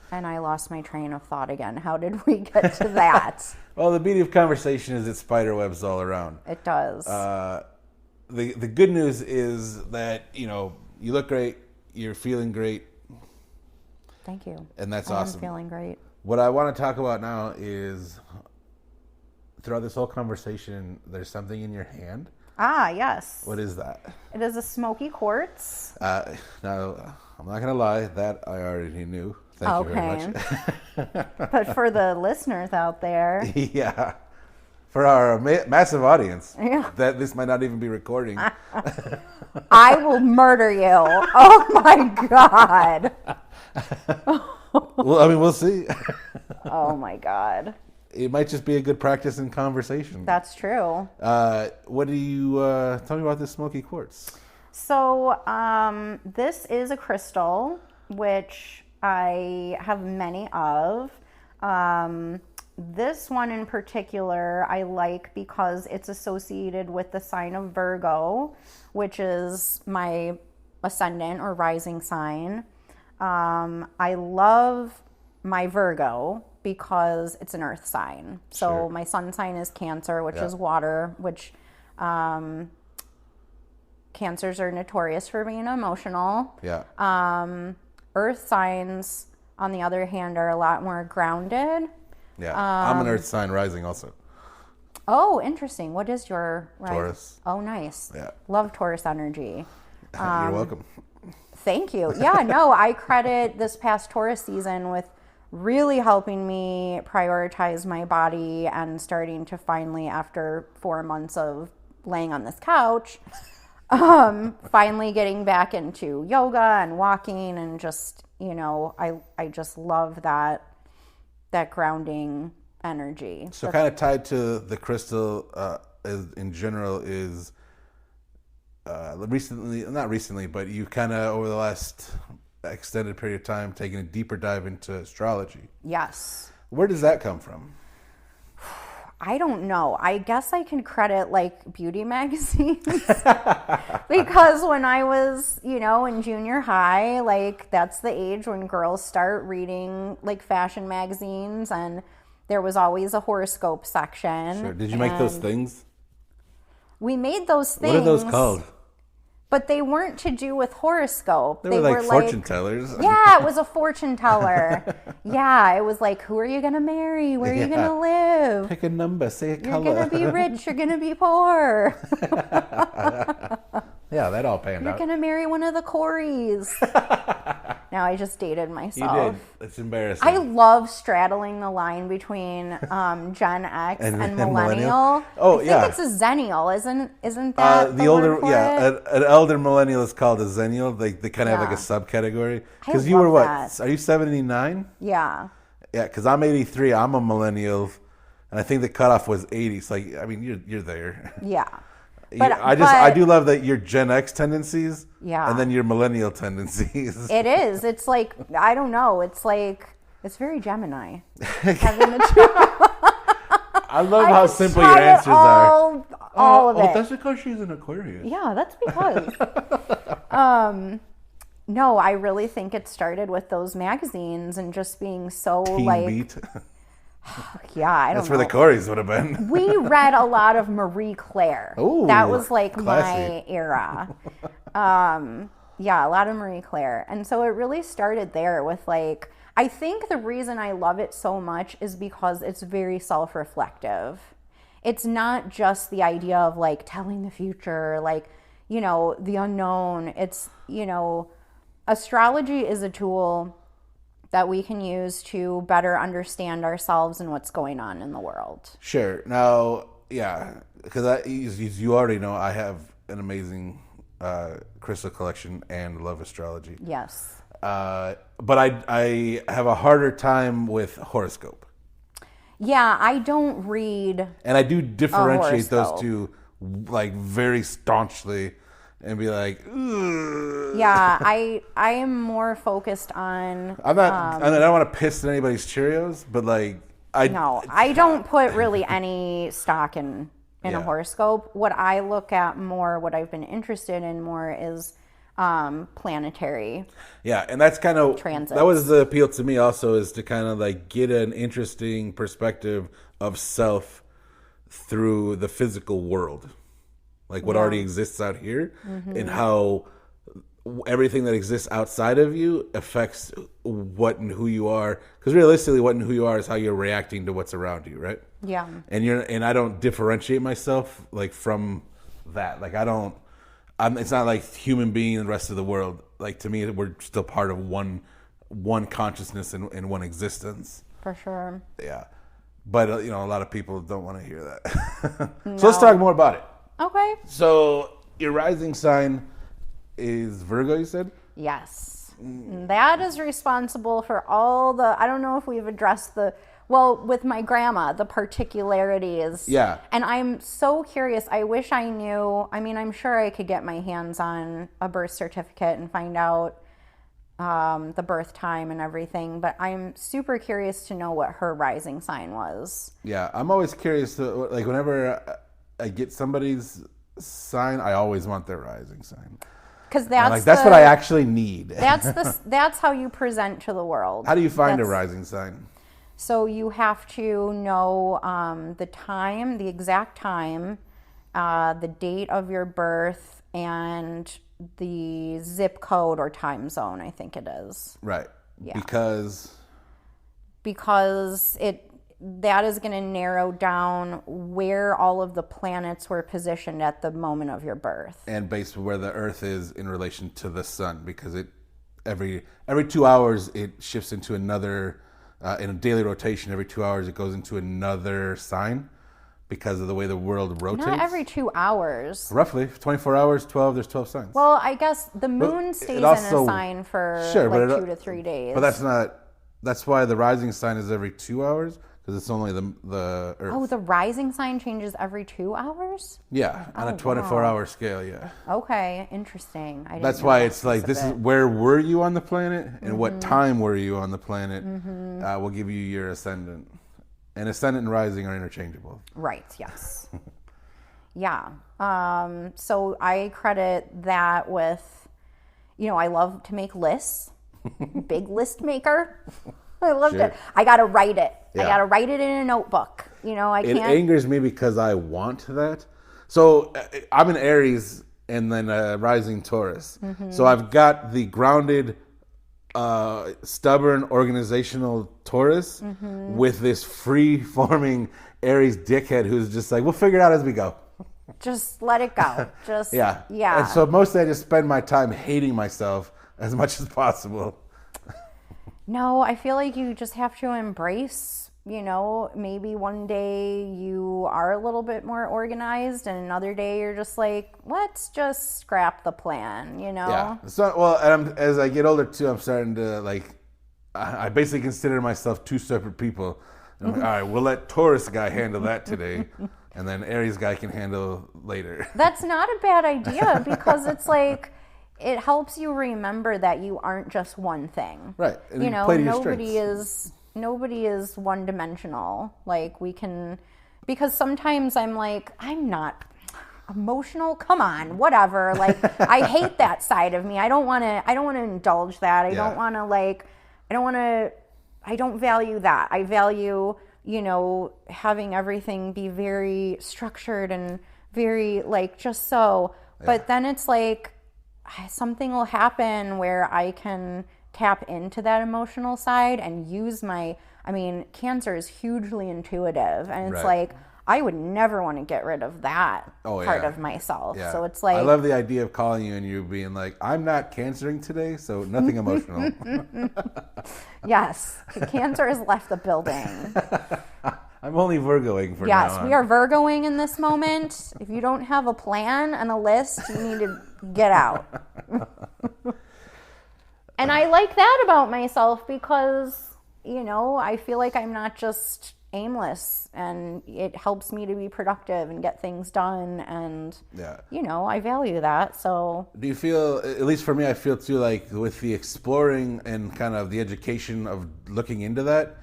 And I lost my train of thought again. How did we get to that? Well, the beauty of conversation is it spider webs all around. It does. The good news is that, you know, you look great, you're feeling great. Thank you. And that's I awesome. am feeling great. What I want to talk about now is, throughout this whole conversation, there's something in your hand. Ah, yes. What is that? It is a smoky quartz. Now, I'm not going to lie, that I already knew. Thank you very much. But for the listeners out there. Yeah. For our massive audience, Yeah. that this might not even be recording. I will murder you. Oh my God. Well, I mean, we'll see. Oh my God. It might just be a good practice in conversation. That's true. What do you tell me about this smoky quartz? So this is a crystal, which I have many of. This one in particular I like because it's associated with the sign of Virgo, which is my ascendant or rising sign. I love my Virgo because it's an earth sign. So Sure. my sun sign is Cancer, which is water, which Cancers are notorious for being emotional. Yeah. Earth signs, on the other hand, are a lot more grounded. Yeah. I'm an earth sign rising also. Oh, interesting. What is your rising? Taurus. Oh, nice. Yeah. Love Taurus energy. You're welcome. thank you. Yeah, no, I credit this past Taurus season with really helping me prioritize my body and starting to finally, after 4 months of laying on this couch, finally getting back into yoga and walking and just, you know, I just love that grounding energy. So kind of tied to the crystal in general is not recently, but you kind of over the last extended period of time taking a deeper dive into astrology. Yes. Where does that come from? I don't know. I guess I can credit like beauty magazines because when I was, you know, in junior high, like that's the age when girls start reading like fashion magazines, and there was always a horoscope section. Sure. Did you make those things? We made those things. What are those called? But they weren't to do with horoscope. They were like fortune tellers. Yeah, it was a fortune teller. Yeah, it was like, who are you going to marry? Where are you going to live? Pick a number, say a color. You're going to be rich, you're going to be poor. Yeah, that all panned out. You're going to marry one of the Coreys. Now I just dated myself. You did. It's embarrassing. I love straddling the line between Gen X and millennial. Oh, I yeah. think it's a zennial, isn't that the older? word for Yeah, it? an elder millennial is called a zennial. They kind of have like a subcategory. Because you were what? That. Are you 79? Yeah. Yeah, because I'm 83. I'm a millennial, and I think the cutoff was 80. So like, I mean, you're there. Yeah. I do love that your Gen X tendencies, yeah, and then your millennial tendencies. It is. It's like, I don't know. It's like, it's very Gemini. Having the two. I love how simple your answers are. All of it. That's because she's an Aquarius. Yeah, that's because. No, I really think it started with those magazines and just being so Teen like. Beat. Yeah, I don't know. That's where the Coreys would have been. We read a lot of Marie Claire. Ooh, that was like classy. my era. Yeah, a lot of Marie Claire. And so it really started there with like, I think the reason I love it so much is because it's very self-reflective. It's not just the idea of like telling the future, like, you know, the unknown. It's, you know, astrology is a tool that we can use to better understand ourselves and what's going on in the world. Sure. Now, yeah, because as you already know, I have an amazing crystal collection and love astrology. Yes. But I have a harder time with horoscope. Yeah, I don't read. And I do differentiate those two like very staunchly. And be like, ugh. Yeah, I am more focused on. I don't want to piss in anybody's Cheerios, but like I don't put really any stock in a horoscope. What I look at more, what I've been interested in more is planetary. Yeah, and that's kind of transits. That was the appeal to me also, is to kind of like get an interesting perspective of self through the physical world. Like what already exists out here, and how everything that exists outside of you affects what and who you are. Because realistically, what and who you are is how you're reacting to what's around you, right? Yeah. And I don't differentiate myself like from that. Like it's not like human being and the rest of the world. Like to me, we're still part of one consciousness and one existence. For sure. Yeah, but you know, a lot of people don't want to hear that. So let's talk more about it. Okay. So your rising sign is Virgo, you said? Yes. That is responsible for all the, I don't know if we've addressed with my grandma, the particularities. Yeah. And I'm so curious. I wish I knew. I mean, I'm sure I could get my hands on a birth certificate and find out the birth time and everything. But I'm super curious to know what her rising sign was. Yeah. I'm always curious like whenever I get somebody's sign, I always want their rising sign. Because that's what I actually need. That's how you present to the world. How do you find a rising sign? So you have to know the time, the exact time, the date of your birth, and the zip code or time zone, I think it is. Right. Yeah. Because that is going to narrow down where all of the planets were positioned at the moment of your birth. And based on where the Earth is in relation to the sun, because every 2 hours it shifts into another, in a daily rotation, every 2 hours it goes into another sign because of the way the world rotates. Not every 2 hours. Roughly, 24 hours, there's 12 signs. Well, I guess the moon stays also, in a sign for 2 to 3 days. But that's why the rising sign is every 2 hours, because it's only the Earth. Oh, the rising sign changes every 2 hours? Yeah, on a 24-hour scale, yeah. Okay, interesting. That's why it's like, this is where were you on the planet, and what time were you on the planet will give you your ascendant. And ascendant and rising are interchangeable. Right, yes. Yeah. So I credit that with, I love to make lists. Big list maker. I loved it. I got to write it. Yeah. I got to write it in a notebook. I can't. It angers me because I want that. So I'm an Aries and then a rising Taurus. So I've got the grounded, stubborn, organizational Taurus with this free-forming Aries dickhead who's just like, we'll figure it out as we go. Just let it go. Just yeah. And so mostly I just spend my time hating myself as much as possible. No, I feel like you just have to embrace, maybe one day you are a little bit more organized and another day you're just like, let's just scrap the plan, Yeah. So, and as I get older too, I'm starting to I basically consider myself two separate people. I'm like, all right, we'll let Taurus guy handle that today. And then Aries guy can handle later. That's not a bad idea because it's like, it helps you remember that you aren't just one thing. Right. And nobody is one dimensional. Because sometimes I'm like, I'm not emotional. Come on, whatever. I hate that side of me. I don't want to indulge that. I don't value that. I value, having everything be very structured and very just so. Yeah. But then it's like, something will happen where I can tap into that emotional side and use Cancer is hugely intuitive. And it's like, I would never want to get rid of that part of myself. Yeah. So it's like, I love the idea of calling you and you being like, I'm not cancering today, so nothing emotional. Yes. Cancer has left the building. I'm only Virgoing for now. Yes, we are Virgoing in this moment. If you don't have a plan and a list, you need to get out. And I like that about myself because, I feel like I'm not just aimless, and it helps me to be productive and get things done, and I value that. So do you feel, at least for me, I feel too, like with the exploring and kind of the education of looking into that,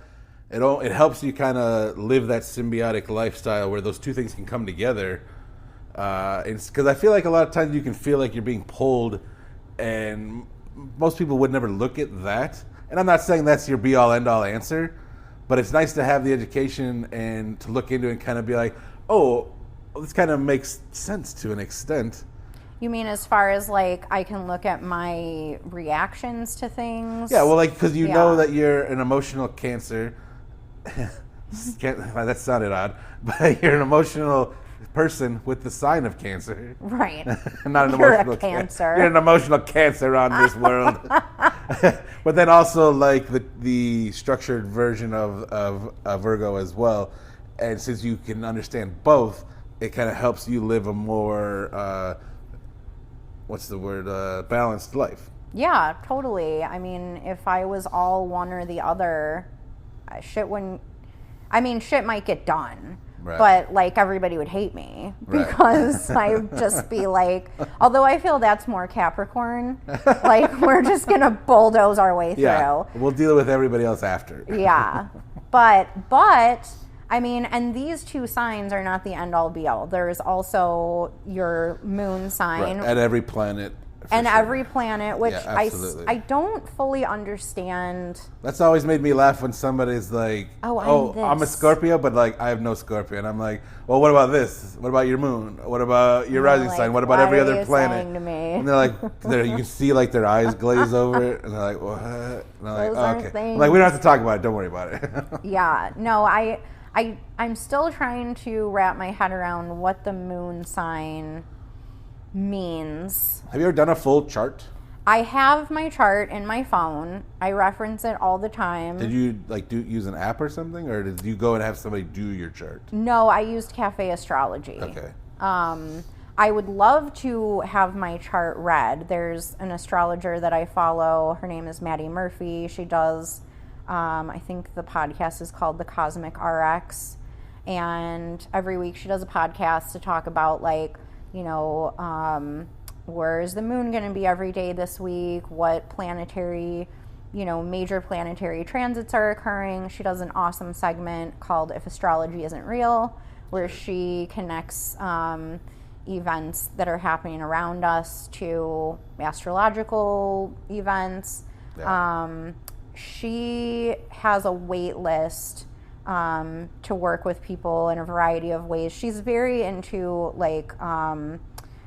it helps you kind of live that symbiotic lifestyle where those two things can come together. Because I feel like a lot of times you can feel like you're being pulled, and most people would never look at that. And I'm not saying that's your be-all, end-all answer, but it's nice to have the education and to look into it and kind of be like, oh, this kind of makes sense to an extent. You mean as far as I can look at my reactions to things? Yeah, well, because you know that you're an emotional Cancer. That sounded odd, but you're an emotional person with the sign of Cancer. Right. Not an You're emotional a Cancer. You're an emotional Cancer on this world. But then also the structured version of Virgo as well. And since you can understand both, it kind of helps you live a more, balanced life. Yeah, totally. If I was all one or the other, shit might get done. Right. But everybody would hate me because I'd just be although I feel that's more Capricorn, we're just gonna bulldoze our way through. Yeah, we'll deal with everybody else after. Yeah, but and these two signs are not the end all be all. There's also your moon sign and every planet. Every planet, which I don't fully understand. That's always made me laugh when somebody's like, I'm a Scorpio, but I have no Scorpio. And I'm like, well, what about this? What about your moon? What about your rising sign? What about every other planet? To me? And they're like, you can see their eyes glaze over it. And they're like, what? And I'm like, okay. I'm like, we don't have to talk about it. Don't worry about it. Yeah. No, I'm still trying to wrap my head around what the moon sign means. Have you ever done a full chart? I have my chart in my phone. I reference it all the time. Did you use an app or something, or did you go and have somebody do your chart? No, I used Cafe Astrology. Okay. I would love to have my chart read. There's an astrologer that I follow. Her name is Maddie Murphy. She does, I think the podcast is called The Cosmic RX. And every week she does a podcast to talk about, like, you know, where is the moon going to be every day this week? What planetary, you know, major planetary transits are occurring? She does an awesome segment called If Astrology Isn't Real, where she connects events that are happening around us to astrological events. Yeah. She has a wait list to work with people in a variety of ways. She's very into, like,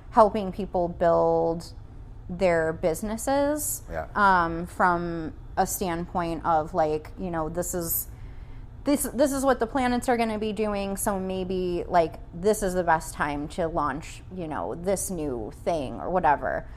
helping people build their businesses. Yeah. From a standpoint of, like, you know, this is what the planets are going to be doing, so maybe, like, this is the best time to launch, you know, this new thing or whatever.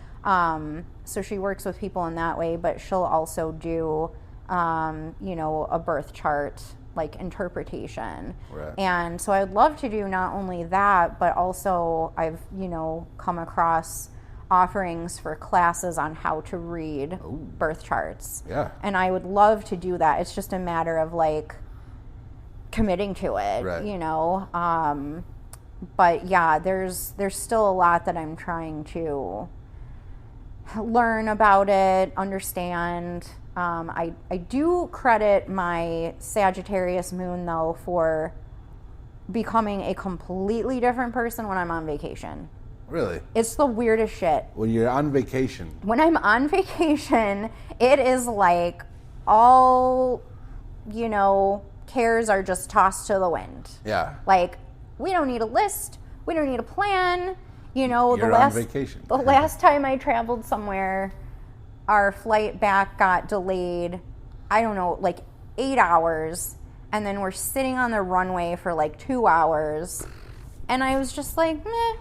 So she works with people in that way, but she'll also do, you know, a birth chart, like, interpretation. Right. And so I'd love to do not only that, but also I've, you know, come across offerings for classes on how to read birth charts. Yeah. And I would love to do that. It's just a matter of, like, committing to it, right. You know. But yeah, there's still a lot that I'm trying to learn about it, understand. I do credit my Sagittarius moon, though, for becoming a completely different person when I'm on vacation. Really? It's the weirdest shit. When you're on vacation. When I'm on vacation, it is like all, you know, cares are just tossed to the wind. Yeah. Like, we don't need a list. We don't need a plan. You know, you're on vacation. The last time I traveled somewhere, our flight back got delayed, I don't know, like 8 hours. And then we're sitting on the runway for like 2 hours. And I was just like, meh.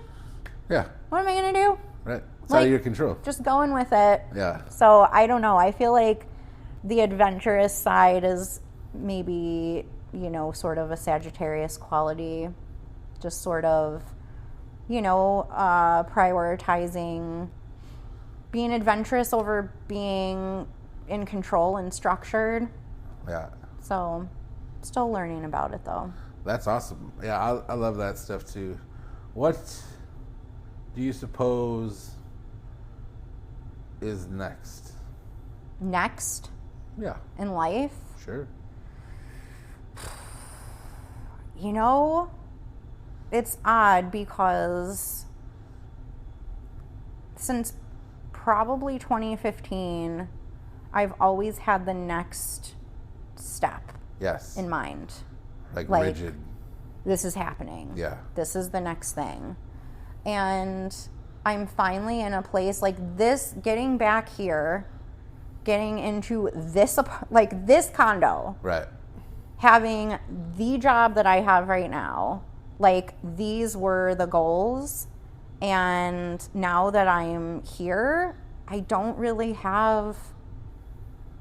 Yeah. What am I going to do? Right. It's out of your control. Just going with it. Yeah. So I don't know. I feel like the adventurous side is maybe, you know, sort of a Sagittarius quality. Just sort of, you know, prioritizing being adventurous over being in control and structured. Yeah. So, still learning about it, though. That's awesome. Yeah, I love that stuff, too. What do you suppose is next? Next? Yeah. In life? Sure. You know, it's odd because since probably 2015, I've always had the next step. Yes. In mind. Like rigid. This is happening. Yeah. This is the next thing. And I'm finally in a place like this, getting back here, getting into this, like this condo. Right. Having the job that I have right now. Like, these were the goals. And now that I'm here, I don't really have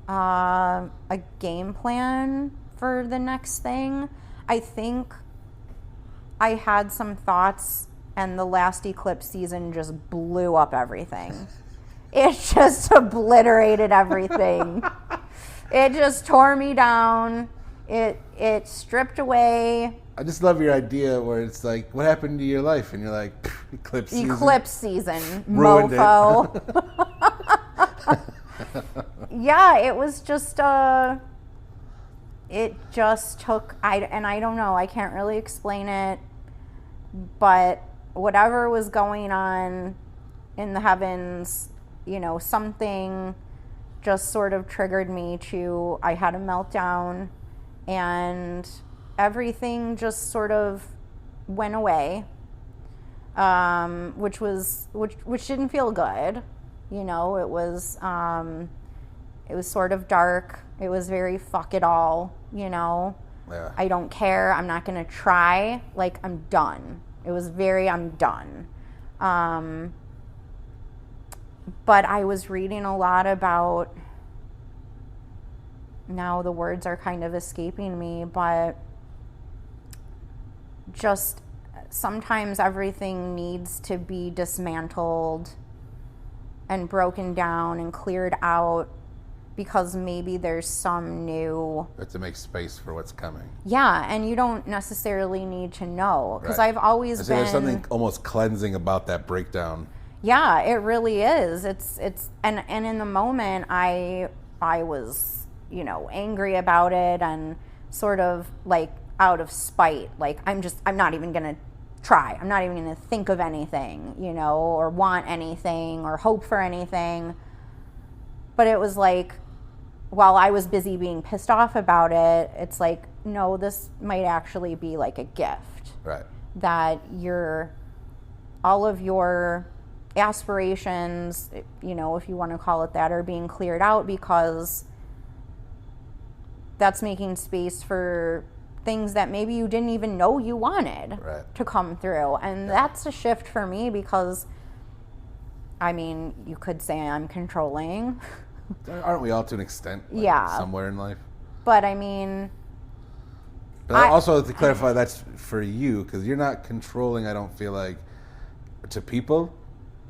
a game plan for the next thing. I think I had some thoughts, and the last eclipse season just blew up everything. It just obliterated everything. It just tore me down. It stripped away. I just love your idea where it's like, what happened to your life? And you're like, eclipse season. Eclipse season, mofo. Yeah, it was just, it just took, and I don't know, I can't really explain it, but whatever was going on in the heavens, you know, something just sort of triggered me to, I had a meltdown, and everything just sort of went away, which didn't feel good. You know, it was sort of dark. It was very fuck it all, you know. Yeah. I don't care. I'm not going to try. Like, I'm done. It was very, I'm done. But I was reading a lot about, now the words are kind of escaping me, but just sometimes everything needs to be dismantled and broken down and cleared out because maybe there's some new... But to make space for what's coming. Yeah, and you don't necessarily need to know. Because Right. I've always been... There's something almost cleansing about that breakdown. Yeah, it really is. It's and in the moment I was, angry about it and sort of like out of spite. Like I'm not even going to try. I'm not even going to think of anything, or want anything or hope for anything. But it was like, while I was busy being pissed off about it, it's like, no, this might actually be like a gift. Right. That all of your aspirations, if you want to call it that, are being cleared out because that's making space for things that maybe you didn't even know you wanted to come through. And that's a shift for me because, you could say I'm controlling. Aren't we all to an extent? Somewhere in life. But But also to clarify, that's for you because you're not controlling, I don't feel like, to people.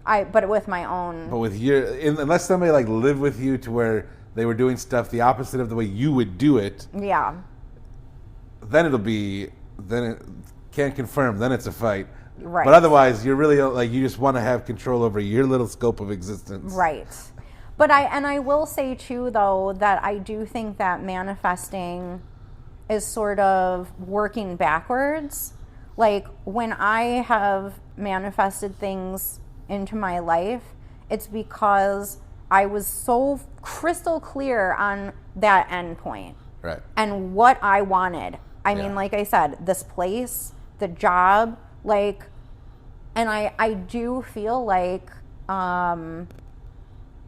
But with my own. But with unless somebody like lived with you to where they were doing stuff the opposite of the way you would do it. Yeah. Then it can't confirm. Then it's a fight. Right. But otherwise, you're really like you just want to have control over your little scope of existence. Right. But I will say too, though, that I do think that manifesting is sort of working backwards. Like when I have manifested things into my life, it's because I was so crystal clear on that end point. Right. And what I wanted. I mean, like I said, this place, the job, and I do feel like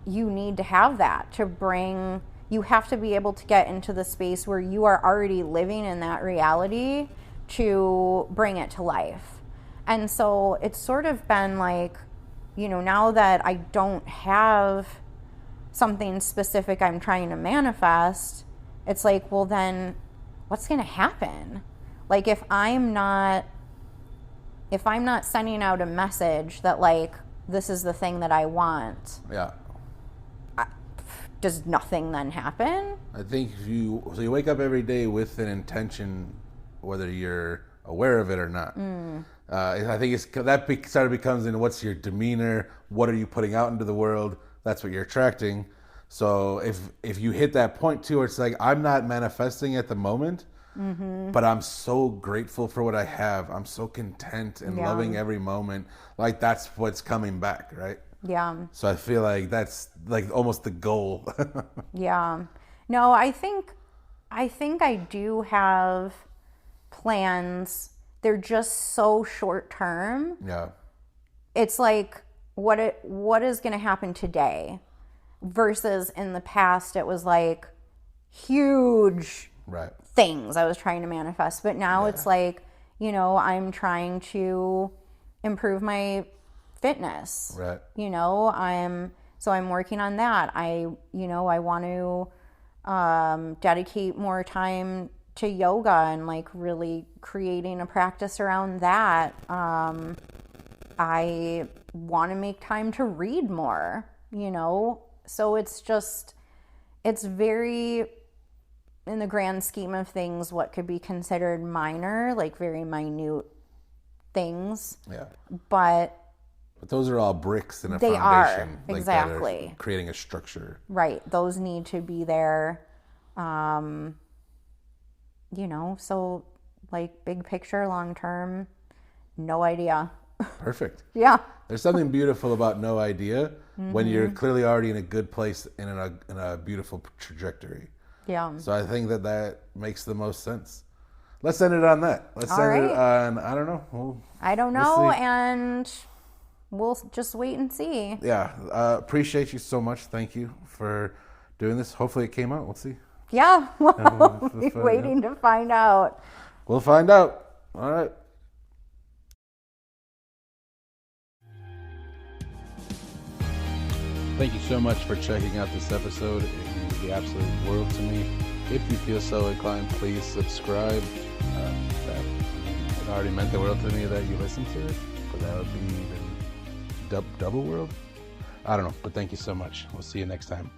you need to have that you have to be able to get into the space where you are already living in that reality to bring it to life. And so it's sort of been like, now that I don't have something specific I'm trying to manifest, it's like, well, then what's going to happen? Like if I'm not sending out a message that like, this is the thing that I want. Yeah. Does nothing then happen? I think you wake up every day with an intention, whether you're aware of it or not. I think that sort of becomes in what's your demeanor, what are you putting out into the world, that's what you're attracting. So if you hit that point too, where it's like, I'm not manifesting at the moment, but I'm so grateful for what I have. I'm so content and loving every moment. Like that's what's coming back, right? Yeah. So I feel like that's like almost the goal. Yeah. No, I think I do have plans. They're just so short term. Yeah. It's like what is going to happen today versus in the past it was like huge things I was trying to manifest. But now it's like, I'm trying to improve my fitness. Right. I'm working on that. I want to dedicate more time to yoga and like really creating a practice around that. I want to make time to read more, so it's very, in the grand scheme of things, what could be considered minor, like very minute things. Yeah. But those are all bricks in a they foundation. Are, exactly. That are creating a structure. Right. Those need to be there. So like big picture, long term, no idea. Perfect. Yeah. There's something beautiful about no idea when you're clearly already in a good place and in a beautiful trajectory. Yeah. So I think that makes the most sense. Let's end it on that. Let's end it on, I don't know. I don't know, and we'll just wait and see. Yeah. Appreciate you so much. Thank you for doing this. Hopefully it came out. We'll see. Yeah. We'll be waiting to find out. We'll find out. All right. Thank you so much for checking out this episode. It means the absolute world to me. If you feel so inclined, please subscribe. It already meant the world to me that you listened to it, but that would be even double world. I don't know, but thank you so much. We'll see you next time.